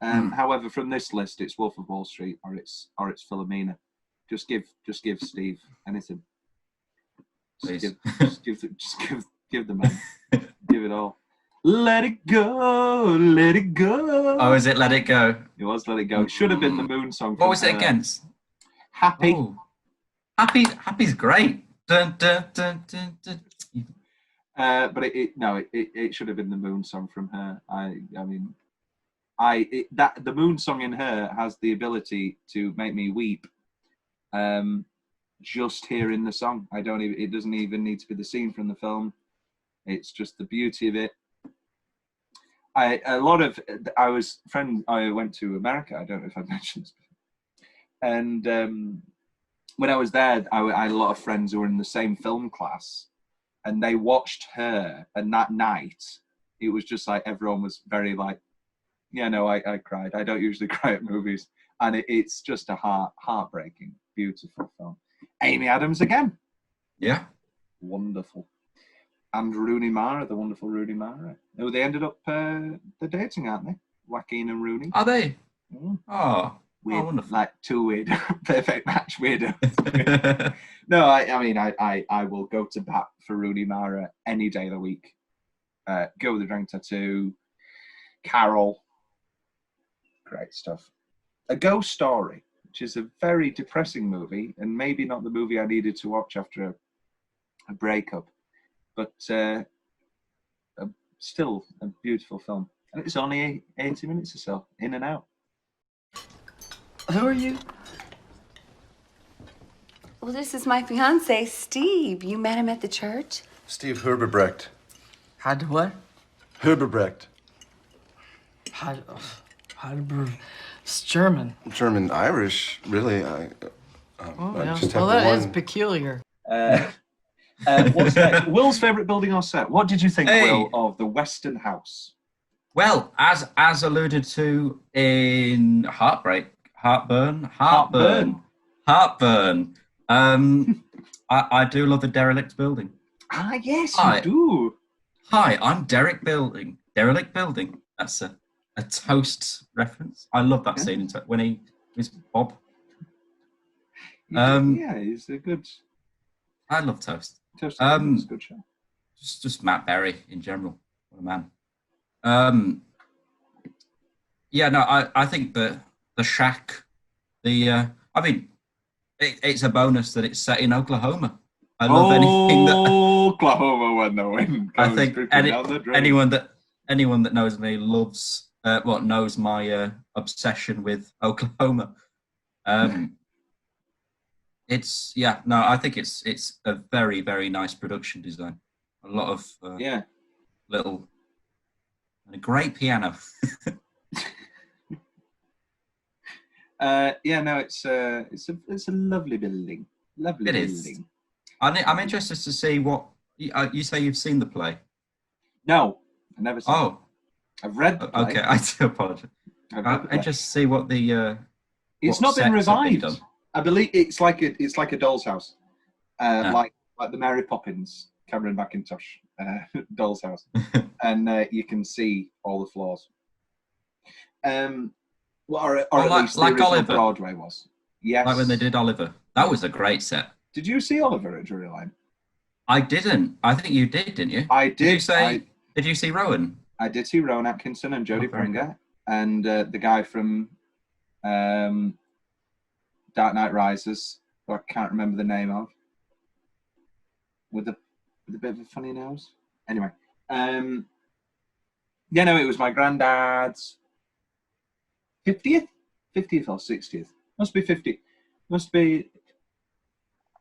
A: However, from this list, it's Wolf of Wall Street or it's Philomena. Just give Steve anything. Just give the man. Give it all. Let it go, let it go.
B: Oh, is it Let It Go?
A: It was Let It Go. It should have been the Moon song.
B: What was it against?
A: Happy.
B: Oh. Happy's great. Dun, dun, dun, dun, dun.
A: But it should have been the Moon song from Her. The Moon song in Her has the ability to make me weep. Just hearing the song, it doesn't even need to be the scene from the film. It's just the beauty of it. I went to America. I don't know if I've mentioned this before. And when I was there, I had a lot of friends who were in the same film class, and they watched Her. And that night, it was just like everyone was very like, I cried. I don't usually cry at movies, and it's just a heartbreaking, beautiful film. Amy Adams again.
B: Yeah,
A: wonderful. And Rooney Mara, the wonderful Rooney Mara. Oh, they ended up they're dating, aren't they? Joaquin and Rooney.
B: Are they? Oh,
A: weird,
B: wonderful.
A: Like two weird, perfect match weirdos. No, I will go to bat for Rooney Mara any day of the week. Go with the Dragon Tattoo, Carol, great stuff. A Ghost Story, which is a very depressing movie, and maybe not the movie I needed to watch after a breakup. But still a beautiful film. And it's only 80 minutes or so, in and out.
H: Who are you?
P: Well, this is my fiance, Steve. You met him at the church?
I: Steve Herbebrecht.
H: Had to what?
I: Herbebrecht.
H: It's German.
I: German, Irish, really. I
H: Yeah.
I: just have
H: Well,
I: the
H: that is
I: one.
H: peculiar.
A: What's next? Will's favourite building or set? What did you think,
B: Hey.
A: Will, of the Western House?
B: Well, as alluded to in Heartburn. I do love a derelict building.
A: Ah, yes,
B: Hi.
A: you do.
B: Hi, I'm Derelict Building. That's a Toast reference. I love that scene when he was Bob.
A: Yeah, he's a good.
B: I love Toast.
A: Toast is a good show.
B: Just Matt Berry in general. What a man. Yeah, no, I think the shack, I mean, it's a bonus that it's set in Oklahoma. I love anything that
A: Oklahoma when the wind
B: I
A: goes
B: think
A: dripping down the drain.
B: anyone that knows me loves knows my obsession with Oklahoma. I think it's a very, very nice production design. A lot of little and a great piano.
A: It's a lovely building. Lovely
B: It
A: building.
B: is. I'm interested to see what you say. You've seen the play?
A: No, I've never seen.
B: Oh,
A: it. I've read the play.
B: Okay, I do apologize. I'm interested to see what the.
A: It's
B: what
A: not been
B: sets have
A: revived.
B: done.
A: I believe it's like a doll's house, like the Mary Poppins, Cameron McIntosh doll's house, and you can see all the floors. Or at least the original
B: Oliver.
A: Broadway was. Yes.
B: Like when they did Oliver. That was a great set.
A: Did you see Oliver at Drury Lane?
B: I didn't. I think you did, didn't you?
A: I did.
B: Did you see Rowan?
A: I did see Rowan Atkinson and Jodie Pringer and the guy from Dark Knight Rises, who I can't remember the name of, with a bit of a funny nose. Anyway, it was my granddad's 50th or 60th. Must be 50.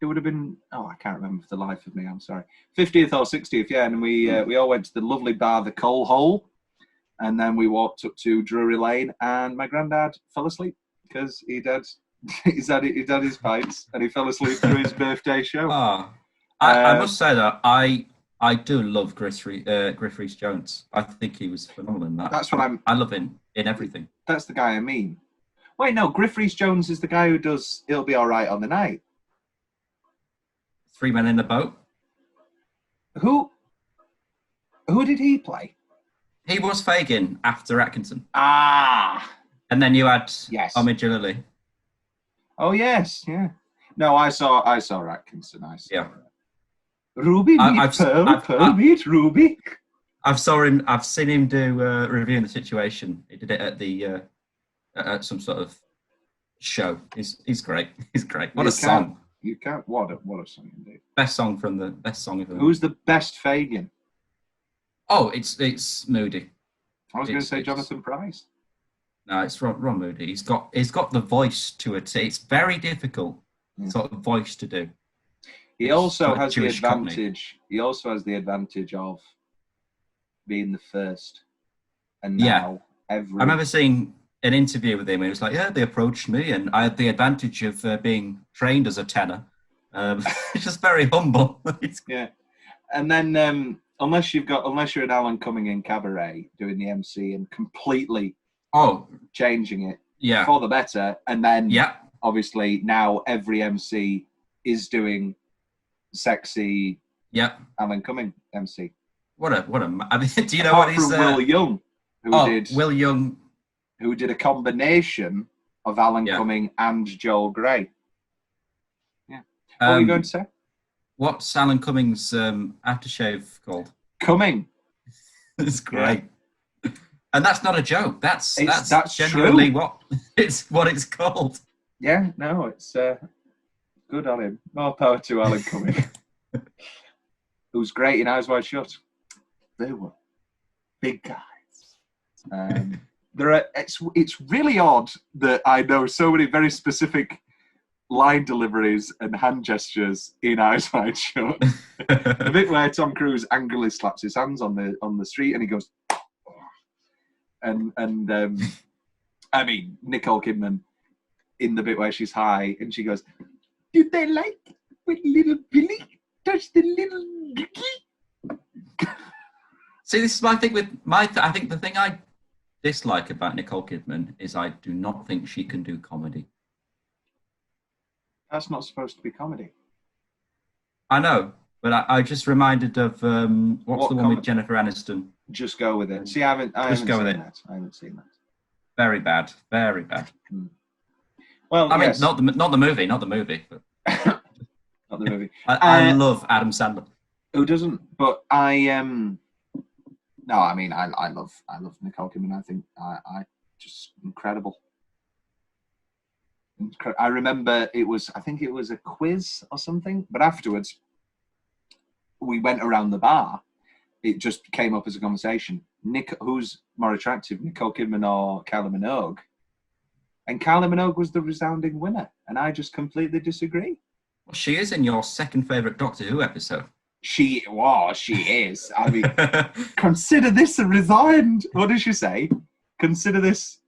A: It would have been. Oh, I can't remember for the life of me. I'm sorry. 50th or 60th, yeah. And we all went to the lovely bar, the Coal Hole, and then we walked up to Drury Lane, and my granddad fell asleep because he'd had his pints, and he fell asleep through his birthday show.
B: I must say that I do love Griff Rhys-Jones. I think he was phenomenal in that. I love him in everything.
A: That's the guy I mean. Wait, no, Griff Rhys-Jones is the guy who does It'll Be All Right on the Night.
B: 3 Men in a Boat.
A: Who did he play?
B: He was Fagin after Atkinson.
A: Ah.
B: And then you had Homage Lily.
A: Oh yes, yeah. No, I saw Atkinson. Ruby meet Pearl meet Ruby.
B: I've seen him do Reviewing the Situation. He did it at the at some sort of show. He's great. He's great. What a song!
A: You can't. What a song indeed.
B: Best song of the.
A: Who's the best Fagin?
B: Oh, it's Moody.
A: I was going to say Jonathan Pryce.
B: No, it's Ron Moody. He's got the voice to it. It's very difficult sort of voice to do.
A: He also has the
B: Jewish
A: advantage.
B: Cockney.
A: He also has the advantage of being the first. And now
B: I remember seeing an interview with him. And he was like, "Yeah, they approached me, and I had the advantage of being trained as a tenor." It's just very humble.
A: Yeah, and then unless you're an Alan Cumming in Cabaret doing the MC and completely changing it for the better, and then obviously now every MC is doing sexy Alan Cumming MC.
B: What a I mean, do you know what he's
A: Will Young,
B: Will Young,
A: who did a combination of Alan Cumming and Joel Grey. Yeah. What were you going to say?
B: What's Alan Cumming's aftershave called?
A: Cumming.
B: It's great. And that's not a joke. That's
A: true.
B: genuinely what it's called.
A: Yeah, no, it's good on him. More power to Alan Cumming. Who's great in Eyes Wide Shut. They were big guys. It's really odd that I know so many very specific line deliveries and hand gestures in Eyes Wide Shut. The bit where Tom Cruise angrily slaps his hands on the street and he goes, and I mean Nicole Kidman in the bit where she's high and she goes, "Did they like when little Billy touched the little Dickie?"
B: See, this is my thing with I think the thing I dislike about Nicole Kidman is I do not think she can do comedy.
A: That's not supposed to be comedy.
B: I know, but I just reminded of what's the one with Jennifer Aniston?
A: Just Go With It. See, I haven't seen that. I haven't seen that.
B: Very bad. Very bad.
A: Well,
B: I
A: yes.
B: mean, not the movie, but
A: not the movie.
B: I love Adam Sandler.
A: Who doesn't? But no, I mean, I love Nicole Kidman. I think I just incredible. I remember I think it was a quiz or something, but afterwards we went around the bar. It just came up as a conversation. Who's more attractive, Nicole Kidman or Kylie Minogue? And Kylie Minogue was the resounding winner, and I just completely disagree.
B: Well, she is in your second favourite Doctor Who episode.
A: She is. I mean, consider this a resigned. What did she say? Consider this.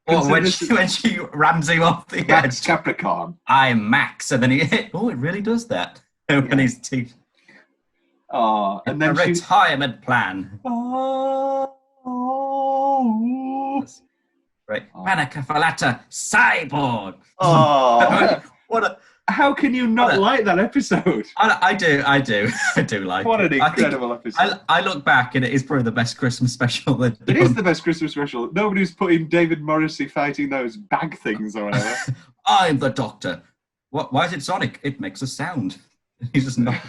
B: Well, when she rams him off the
A: Max
B: edge.
A: Capricorn.
B: I'm Max, and then it really does that. When his teeth.
A: Oh, and then
B: a retirement plan.
A: Oh.
B: Right. Manica Falata Cyborg.
A: Oh.
B: What a.
A: How can you not like that episode?
B: I do like
A: what
B: it.
A: An incredible episode.
B: I look back and it is probably the best Christmas special.
A: It is the best Christmas special. Nobody's putting David Morrissey fighting those bag things or whatever.
B: I'm the Doctor. Why is it Sonic? It makes a sound. He's just not.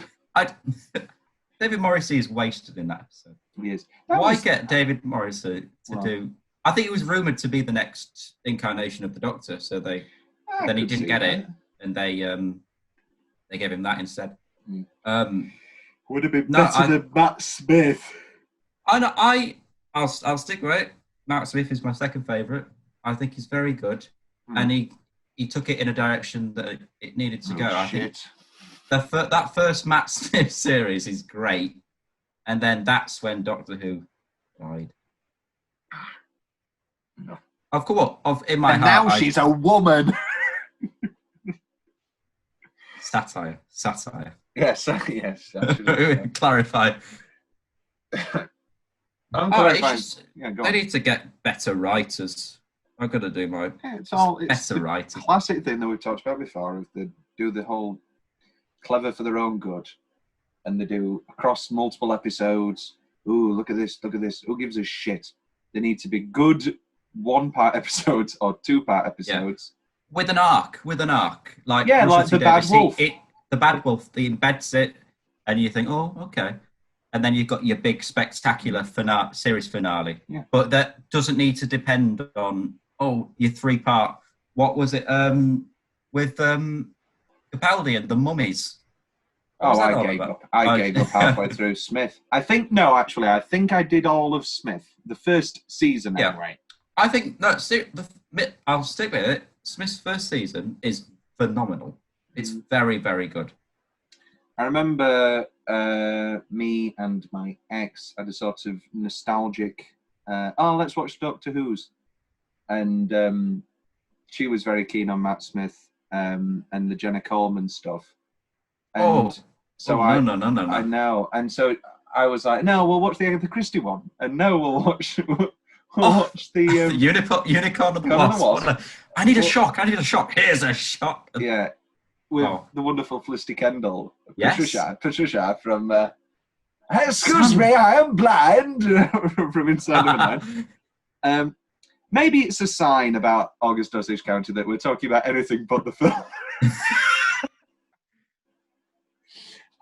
B: David Morrissey is wasted in that episode.
A: He is.
B: Why get David Morrissey to do... I think it was rumoured to be the next incarnation of the Doctor, so then he didn't get it. And they gave him that instead.
A: Would have been better than Matt Smith.
B: I'll stick with it. Matt Smith is my second favourite. I think he's very good, and he took it in a direction that it needed to go. I think that first Matt Smith series is great, and then that's when Doctor Who died.
A: No.
B: Of course, in my
A: and
B: heart.
A: Now she's a woman.
B: Satire.
A: Yes.
B: Clarify.
A: They
B: need to get better writers. I've got to do my
A: it's
B: better writing.
A: Classic thing that we've talked about before is they do the whole clever for their own good, and they do across multiple episodes. Ooh, look at this! Who gives a shit? They need to be good one-part episodes or two-part episodes.
B: Yeah. With an arc, like
A: like the Bad Wolf.
B: The Bad Wolf, he embeds it, and you think, oh, okay, and then you've got your big spectacular series finale.
A: Yeah.
B: But that doesn't need to depend on your three-part. What was it with Capaldi and the Mummies?
A: I gave up. I gave up halfway through Smith. I think I did all of Smith, the first season anyway.
B: I think I'll stick with it. Smith's first season is phenomenal. It's very, very good.
A: I remember me and my ex had a sort of nostalgic, let's watch Doctor Who's. And she was very keen on Matt Smith and the Jenna Coleman stuff. And
B: no.
A: I know. And so I was like, no, we'll watch the Agatha Christie one. And no, we'll watch the
B: Unicorn of the Wasp. I need a shock. Here's a shock.
A: Yeah, with the wonderful Felicity Kendall,
B: yes.
A: Patricia from. Excuse me, I am blind from Inside of a Man. Maybe it's a sign about August Osage County that we're talking about anything but the film.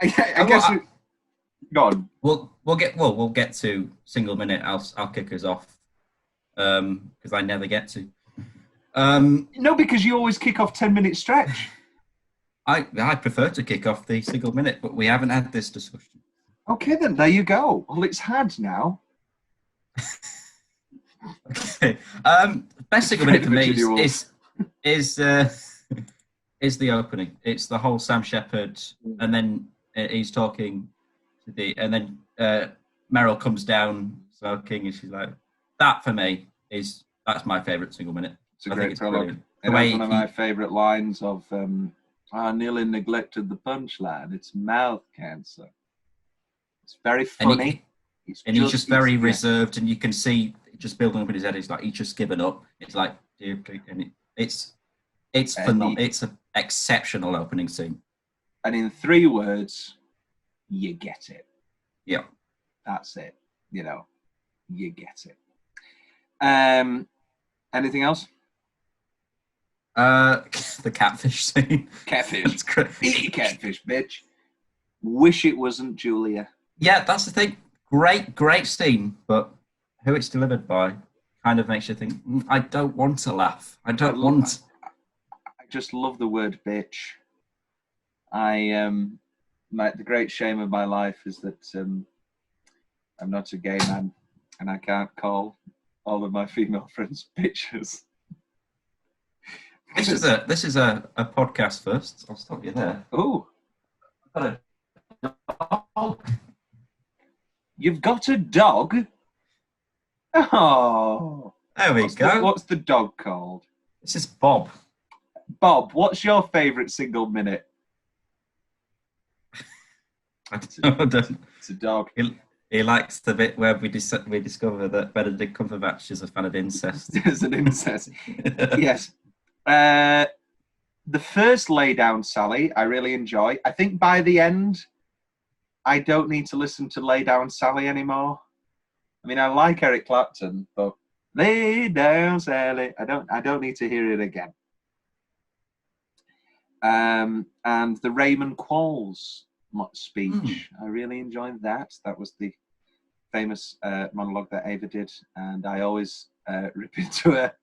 A: I guess. Go on.
B: We'll get to single minute. I'll kick us off because I never get to.
A: No, because you always kick off 10-minute stretch.
B: I prefer to kick off the single minute, but we haven't had this discussion.
A: Okay, then there you go. Well, it's had now.
B: Okay. Best single minute for me is the opening. It's the whole Sam Shepard, and then he's talking to and then Meryl comes down smoking, and she's like, that for me that's my favourite single minute.
A: It's a great prologue. It has one of my favourite lines of, I nearly neglected the punchline. It's mouth cancer. It's very funny.
B: He's just very reserved, and you can see just building up in his head. He's like, he's just given up. It's like, and it's phenomenal. It's an exceptional opening scene.
A: And in 3 words, you get it.
B: Yeah,
A: that's it. You know, you get it. Anything else?
B: The catfish scene.
A: Catfish. That's great. Eat catfish, bitch. Wish it wasn't Julia.
B: Yeah, that's the thing. Great scene, but who it's delivered by kind of makes you think, I don't want to laugh. I just
A: love the word bitch. The great shame of my life is that I'm not a gay man, and I can't call all of my female friends bitches.
B: This is a podcast first. I'll stop you there.
A: Oh, you've got a dog? Oh,
B: there we go.
A: What's the dog called?
B: This is Bob.
A: Bob, what's your favourite single minute?
B: It's a
A: dog.
B: He likes the bit where we discover that Benedict Cumberbatch is a fan of incest.
A: There's an incest. Yes. The first lay down Sally, I really enjoy. I think by the end, I don't need to listen to Lay Down Sally anymore. I mean, I like Eric Clapton, but Lay Down Sally, I don't need to hear it again. And the Raymond Qualls speech, I really enjoyed that. That was the famous monologue that Ava did, and I always rip into her.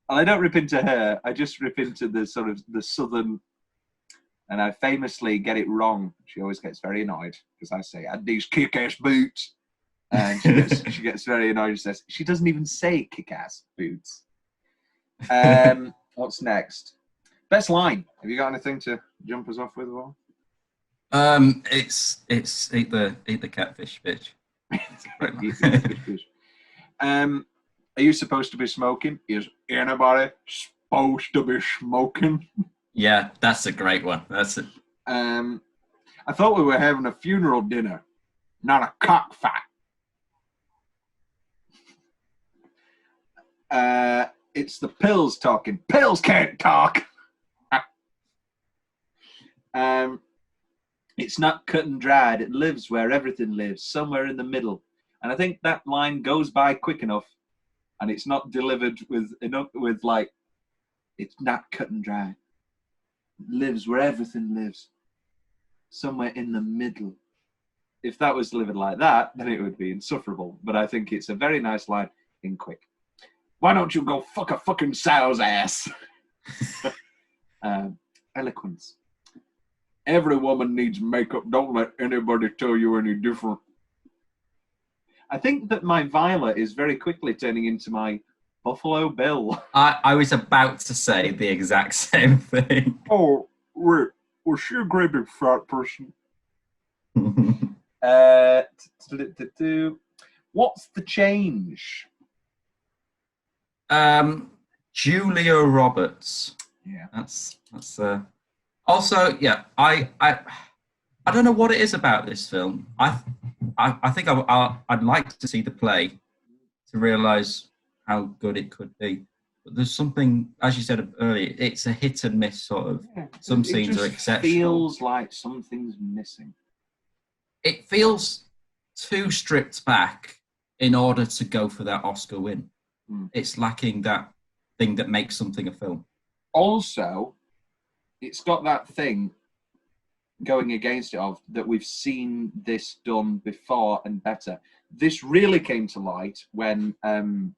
A: Well, I don't rip into her. I just rip into the sort of the southern, and I famously get it wrong. She always gets very annoyed because I say, "Add these kick-ass boots," and she gets very annoyed and says, "She doesn't even say kick-ass boots." What's next? Best line. Have you got anything to jump us off with, Will?
B: It's eat the catfish, bitch.
A: Are you supposed to be smoking? Is anybody supposed to be smoking?
B: Yeah, that's a great one. That's it.
A: I thought we were having a funeral dinner, not a cockfight. It's the pills talking. Pills can't talk. It's not cut and dried. It lives where everything lives, somewhere in the middle. And I think that line goes by quick enough, and it's not delivered with it's not cut and dry. It lives where everything lives, somewhere in the middle. If that was delivered like that, then it would be insufferable. But I think it's a very nice line in quick. Why don't you go fuck a fucking sow's ass? Eloquence. Every woman needs makeup. Don't let anybody tell you any different. I think that my Violet is very quickly turning into my Buffalo Bill.
B: I was about to say the exact same thing.
A: Oh, Rick, was she a great big fat person? What's the change?
B: Julia Roberts.
A: Yeah,
B: that's also, yeah, I don't know what it is about this film. I think I'd like to see the play to realise how good it could be. But there's something, as you said earlier, it's a hit and miss sort of.
A: Yeah,
B: some scenes are exceptional.
A: It feels like something's missing.
B: It feels too stripped back in order to go for that Oscar win. It's lacking that thing that makes something a film.
A: Also, it's got that thing going against it of that we've seen this done before and better. This really came to light when Fern,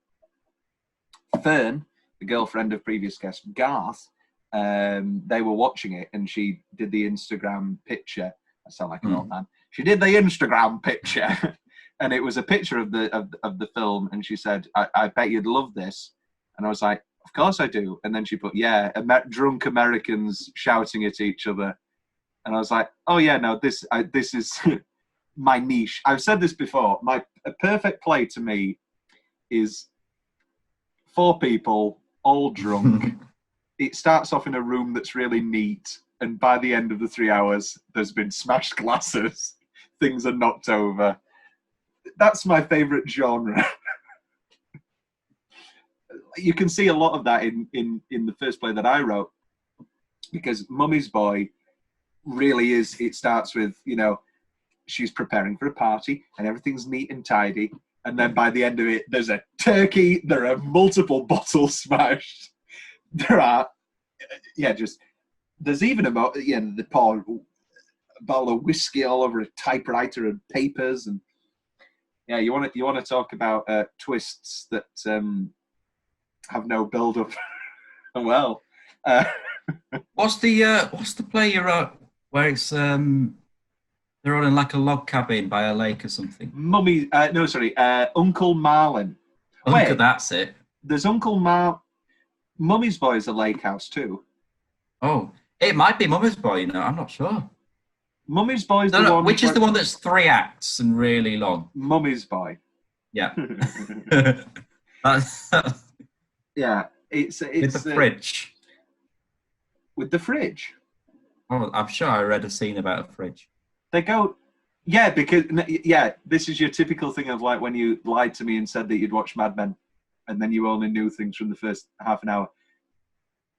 A: the girlfriend of previous guest Garth, they were watching it and she did the Instagram picture. I sound like an old man. She did the Instagram picture And it was a picture of the film, and she said, I bet you'd love this. And I was like, of course I do. And then she put, drunk Americans shouting at each other. And I was like, oh yeah, no, this is my niche. I've said this before. A perfect play to me is 4 people, all drunk. It starts off in a room that's really neat, and by the end of the 3 hours, there's been smashed glasses, things are knocked over. That's my favourite genre. You can see a lot of that in the first play that I wrote, because Mummy's Boy really is, it starts with, she's preparing for a party and everything's neat and tidy, and then by the end of it, there's a turkey, there are multiple bottles smashed, there are, there's even they pour a bottle of whiskey all over a typewriter and papers, and you want to talk about twists that have no build up. Well,
B: what's the play you wrote where it's they're all in like a log cabin by a lake or something?
A: Uncle Marlin. Wait,
B: that's it.
A: There's Mummy's Boy is a lake house too.
B: Oh, it might be Mummy's Boy. I'm not sure.
A: Mummy's Boy is the one.
B: Which is the one that's 3 acts and really long?
A: Mummy's Boy.
B: Yeah.
A: Yeah, it's
B: with the fridge.
A: With the fridge.
B: Oh, I'm sure I read a scene about a fridge.
A: They go, this is your typical thing of like when you lied to me and said that you'd watch Mad Men, and then you only knew things from the first half an hour.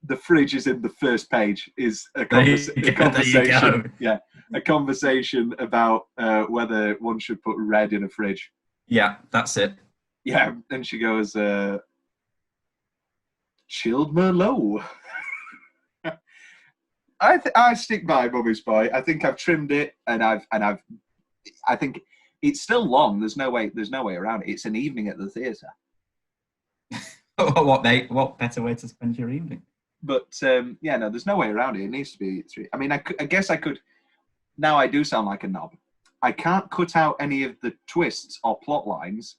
A: The fridge is in the first page. Is a conversation. Yeah, a conversation about whether one should put red in a fridge.
B: Yeah, that's it.
A: Yeah, and she goes, chilled Merlot. I stick by Mummy's Boy. I think I've trimmed it, and I think it's still long. There's no way around it. It's an evening at the theatre.
B: What better way to spend your evening?
A: But there's no way around it. It needs to be 3. I mean, I guess I could. Now I do sound like a knob. I can't cut out any of the twists or plot lines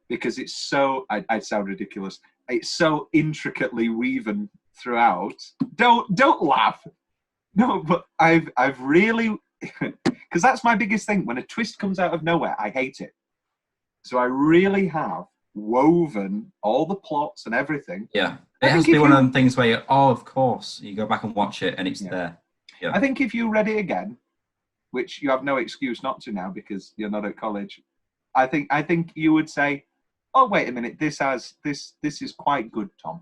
A: because it's so. I sound ridiculous. It's so intricately weaving throughout. Don't laugh. No, but I've really, because that's my biggest thing. When a twist comes out of nowhere, I hate it. So I really have woven all the plots and everything.
B: Yeah, it has to be one of them things where of course, you go back and watch it and it's there. Yeah.
A: I think if you read it again, which you have no excuse not to now because you're not at college, I think you would say, oh wait a minute, this is quite good, Tom.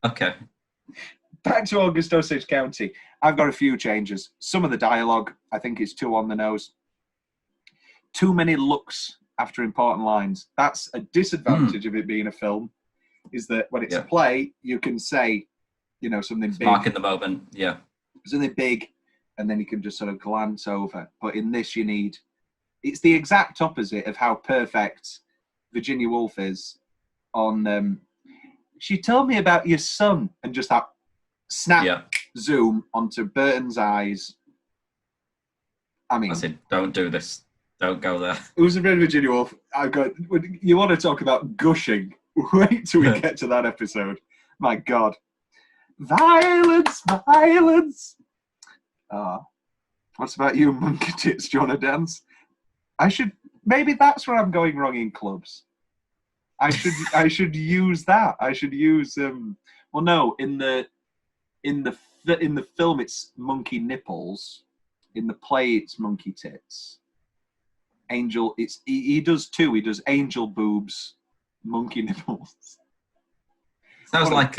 B: Okay.
A: Back to August Osage County. I've got a few changes. Some of the dialogue, I think, is too on the nose. Too many looks after important lines. That's a disadvantage of it being a film, is that when it's a play, you can say, something big.
B: Mark in the moment, yeah.
A: Something big, and then you can just sort of glance over. But in this, it's the exact opposite of how perfect Virginia Woolf is on, she told me about your son, and just that snap zoom onto Burton's eyes. I mean,
B: I said, don't do this. Don't go there.
A: It was a very Virginia Woolf. You want to talk about gushing? Wait till we get to that episode. My God. Violence, violence. What's about you, monkey tits? Do you want to dance? Maybe that's where I'm going wrong in clubs. I should use that. I should use well, no, in the film it's monkey nipples. In the play it's monkey tits. Angel, he does two. He does angel boobs, monkey nipples.
B: Sounds like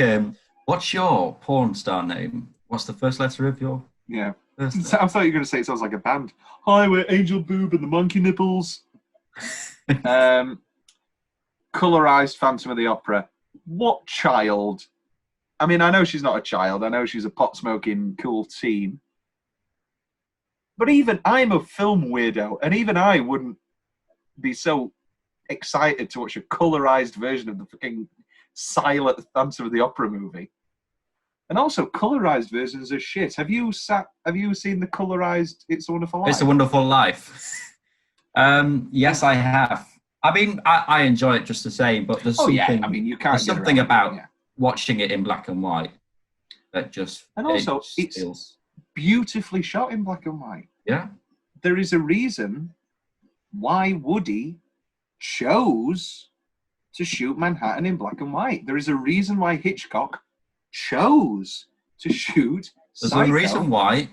B: what's your porn star name? What's the first letter of your?
A: Yeah, I thought you were going to say it sounds like a band. Hi, we're Angel Boob and the Monkey Nipples. Colorized Phantom of the Opera. What child? I mean, I know she's not a child. I know she's a pot-smoking cool teen. But even I'm a film weirdo, and even I wouldn't be so excited to watch a colorized version of the fucking silent Phantom of the Opera movie. And also, colorized versions are shit. Have you seen the colorized It's a Wonderful Life?
B: It's a Wonderful Life. Yes, I have. I mean, I enjoy it just the same, but there's something.
A: I mean, you can't.
B: There's something about watching it in black and white that just.
A: And also, it's beautifully shot in black and white.
B: Yeah.
A: There is a reason why Woody chose to shoot Manhattan in black and white. There is a reason why Hitchcock chose to shoot
B: There's
A: Psycho.
B: a reason why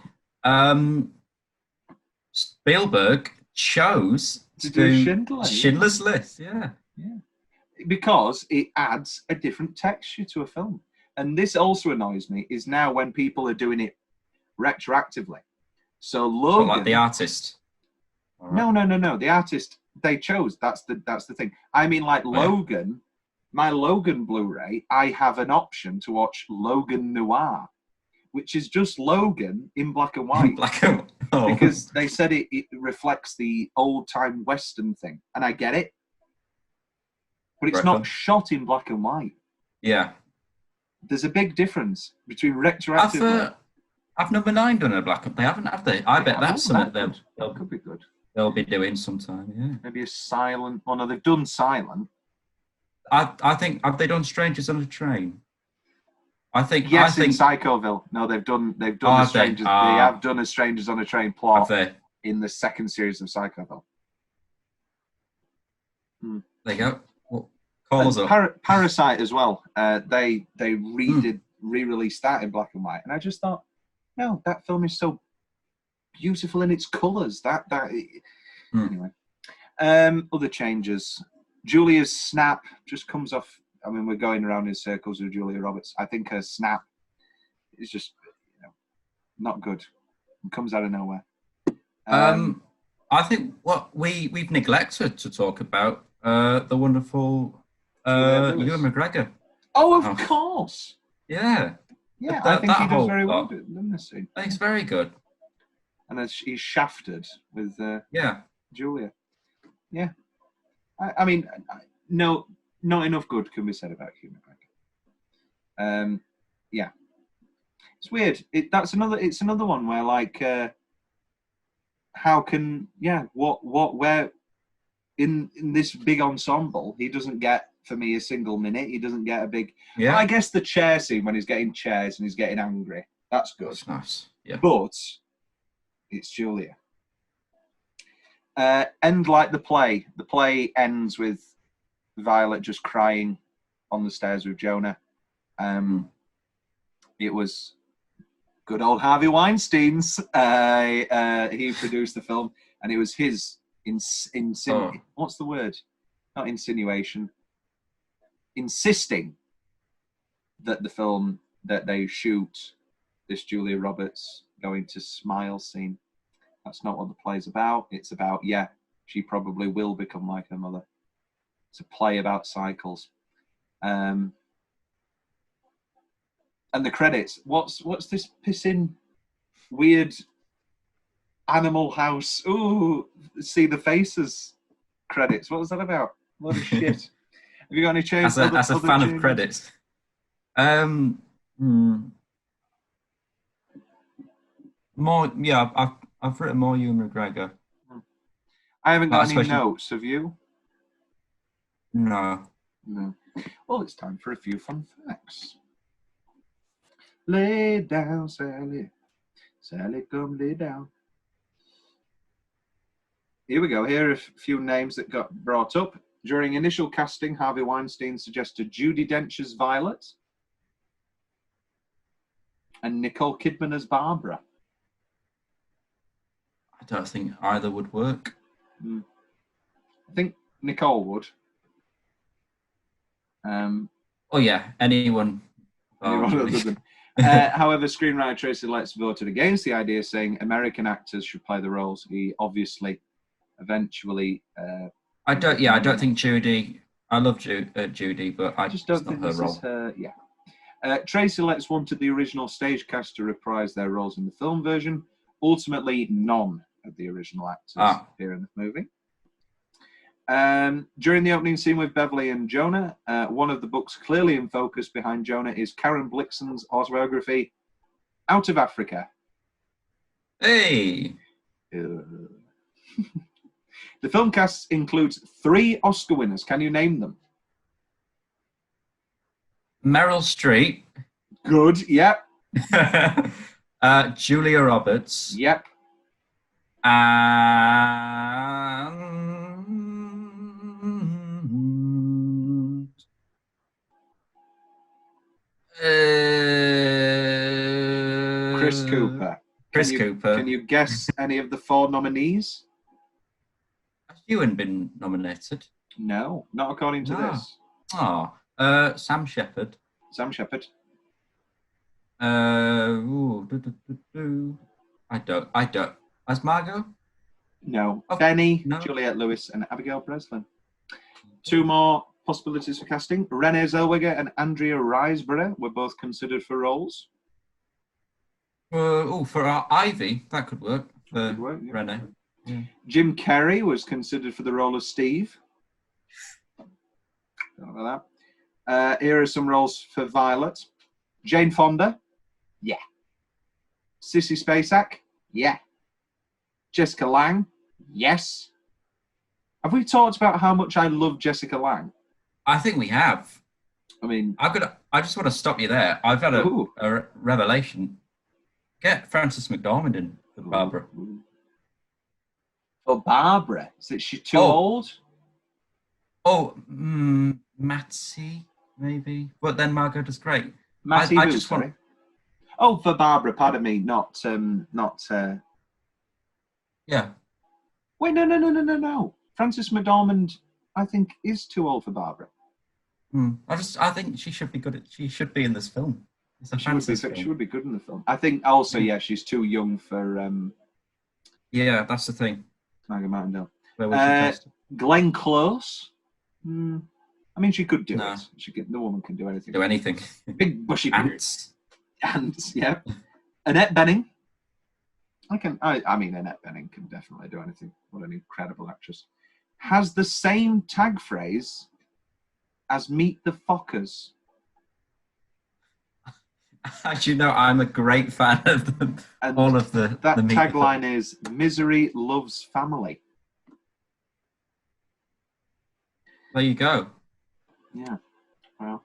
B: Spielberg chose to do Schindler's List. Yeah.
A: Because it adds a different texture to a film. And this also annoys me, is now when people are doing it retroactively. So Logan...
B: Like The Artist.
A: No. The Artist, they chose. That's the thing. I mean, like Logan, my Logan Blu-ray, I have an option to watch Logan Noir, which is just Logan in black and white. Because they said it reflects the old-time Western thing. And I get it. But it's not shot in black and white.
B: Yeah.
A: There's a big difference between retroactively...
B: Have Number 9 done a black and they haven't, have they? I bet that's something they'll
A: could be good.
B: They'll be doing sometime, yeah.
A: Maybe a silent... Oh, no, they've done silent.
B: I think... Have they done Strangers on a Train?
A: Yes, in Psychoville. No, they've done a Strangers... They have done a Strangers on a Train plot in the second series of Psychoville.
B: There you go. Well, call us up.
A: Parasite as well. They re-released that in black and white. And I just thought, no, that film is so beautiful in its colours. Anyway. Other changes. Julia's snap just comes off. I mean, we're going around in circles with Julia Roberts. I think her snap is just not good. It comes out of nowhere.
B: I think what we've neglected to talk about the wonderful Ewan McGregor.
A: Oh, of course.
B: Yeah.
A: Yeah, I think he does very well in this scene.
B: I think it's very good.
A: And as he's shafted with Julia. Yeah. I mean, no, not enough good can be said about Ewan McGregor. Yeah. It's weird. It's another one where, like, how can, where in this big ensemble, he doesn't get, for me, a single minute. He doesn't get a big...
B: Yeah.
A: I guess the chair scene when he's getting chairs and he's getting angry, that's good.
B: That's nice. Yeah.
A: But it's Julia. End like the play. The play ends with Violet just crying on the stairs with Jonah. It was good old Harvey Weinstein's. He produced the film, and it was his what's the word? Not insinuation. Insisting that the film that they shoot this Julia Roberts going to smile scene. That's not what the play's about. It's about, she probably will become like her mother. It's a play about cycles. And the credits. What's this pissing weird Animal House? Ooh, see the faces credits. What was that about? What a shit. Have you got any changes?
B: As a fan of credits. More, I've written more Ewan McGregor.
A: I haven't got any notes. Have you?
B: No.
A: Well, it's time for a few fun facts. Lay down, Sally. Sally, come lay down. Here we go. Here are a few names that got brought up. During initial casting, Harvey Weinstein suggested Judi Dench as Violet and Nicole Kidman as Barbara.
B: I don't think either would work.
A: I think Nicole would.
B: Anyone.
A: Other than. However, screenwriter Tracie Lett voted against the idea, saying American actors should play the roles. He obviously eventually...
B: I don't think Judi... I love Judi, but I just don't think
A: this is her... Tracie Lett wanted the original stage cast to reprise their roles in the film version. Ultimately, none of the original actors appear in the movie. During the opening scene with Beverly and Jonah, one of the books clearly in focus behind Jonah is Karen Blixen's autobiography, Out of Africa.
B: Hey!
A: The film cast includes 3 Oscar winners. Can you name them?
B: Meryl Streep.
A: Good, yep.
B: Julia Roberts.
A: Yep.
B: And
A: Chris Cooper.
B: Cooper.
A: Can you guess any of the 4 nominees?
B: Has Ewan been nominated?
A: No, not according to this.
B: Oh, Sam Shepard.
A: Sam Shepard.
B: I don't. Has Margot?
A: No.
B: Oh,
A: Benny,
B: no.
A: Juliette Lewis, and Abigail Breslin. 2 more possibilities for casting. Renee Zellweger and Andrea Riseborough were both considered for roles.
B: For our Ivy, that could work. For
A: Could work, yeah.
B: Renee. Yeah.
A: Jim Carrey was considered for the role of Steve. Don't know that. Here are some roles for Violet. Jane Fonda. Yeah. Sissy Spacek. Yeah. Jessica Lange. Yes. Have we talked about how much I love Jessica Lange?
B: I think we have.
A: I mean,
B: I just want to stop you there. I've had a revelation. Get Frances McDormand in for Barbara.
A: For Barbara? Is she too old?
B: Oh, Matty, maybe. But then Margot does great.
A: Matty
B: I
A: who,
B: just
A: sorry?
B: want.
A: Oh, for Barbara, pardon me, not.
B: Yeah.
A: Wait, no. Frances McDormand, I think, is too old for Barbara.
B: I think she should be good. She should be in this film. It's a fantasy film.
A: She would be good in the film. I think also, she's too young for.
B: Yeah, that's the thing.
A: Margaret Martindale.
B: Where was she cast?
A: Glenn Close. I mean, she could do it. The woman can do anything.
B: Do anything.
A: Big bushy
B: ants.
A: Ants, yeah. Annette Bening. I mean, Annette Bening can definitely do anything. What an incredible actress. Has the same tag phrase as Meet the Fockers.
B: As you know, I'm a great fan of them.
A: And
B: all of the
A: that
B: the
A: tagline is "Misery loves family."
B: There you go.
A: Yeah. Well,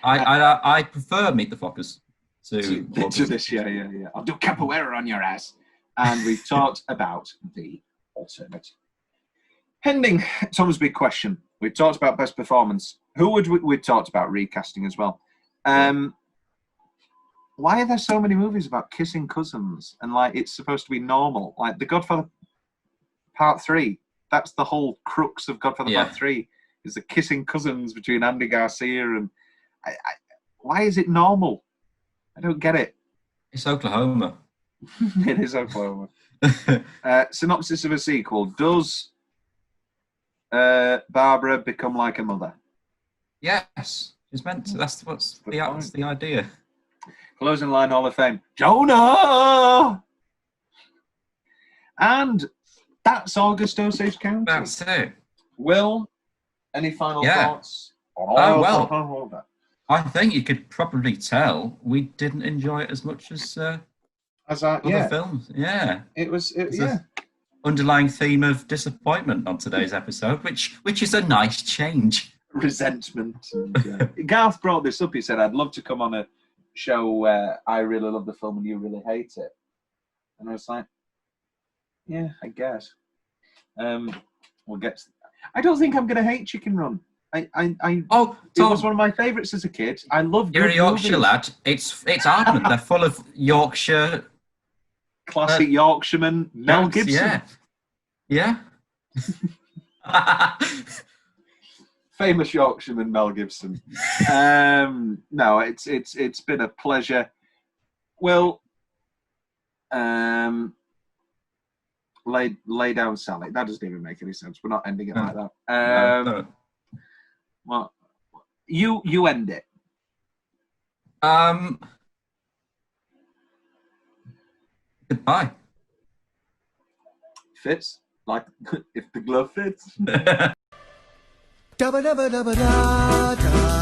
B: I prefer Meet the Fockers to
A: this. Yeah. I'll do capoeira on your ass. And we've talked about the alternate ending. Tom's big question. We've talked about best performance. Who would we talked about recasting as well? Why are there so many movies about kissing cousins and like it's supposed to be normal? Like The Godfather Part 3. That's the whole crux of Godfather Part 3 is the kissing cousins between Andy Garcia and. Why is it normal? I don't get it.
B: It's Oklahoma.
A: It is Oklahoma. Synopsis of a sequel. Does Barbara become like a mother?
B: Yes, she's meant to. That's the idea.
A: Closing line Hall of Fame. Jonah! And that's August Osage County.
B: That's it.
A: Will, any final thoughts?
B: Well, I think you could probably tell we didn't enjoy it as much as other films. Yeah,
A: it was.
B: Underlying theme of disappointment on today's episode, which is a nice change.
A: Resentment. And, Garth brought this up. He said, "I'd love to come on a show where I really love the film and you really hate it." And I was like, "Yeah, I guess." We'll get. I don't think I'm going to hate Chicken Run. It was one of my favourites as a kid. I love.
B: You're a Yorkshire lad. It's Ardman. They're full of Yorkshire.
A: Classic Yorkshireman, Mel Gibson.
B: Yeah.
A: Famous Yorkshireman, Mel Gibson. No, it's been a pleasure. Well, lay down, Sally. That doesn't even make any sense. We're not ending it like that.
B: No.
A: Well, you end it.
B: Goodbye.
A: Fits like if the glove fits.
G: Da ba da ba da ba da da.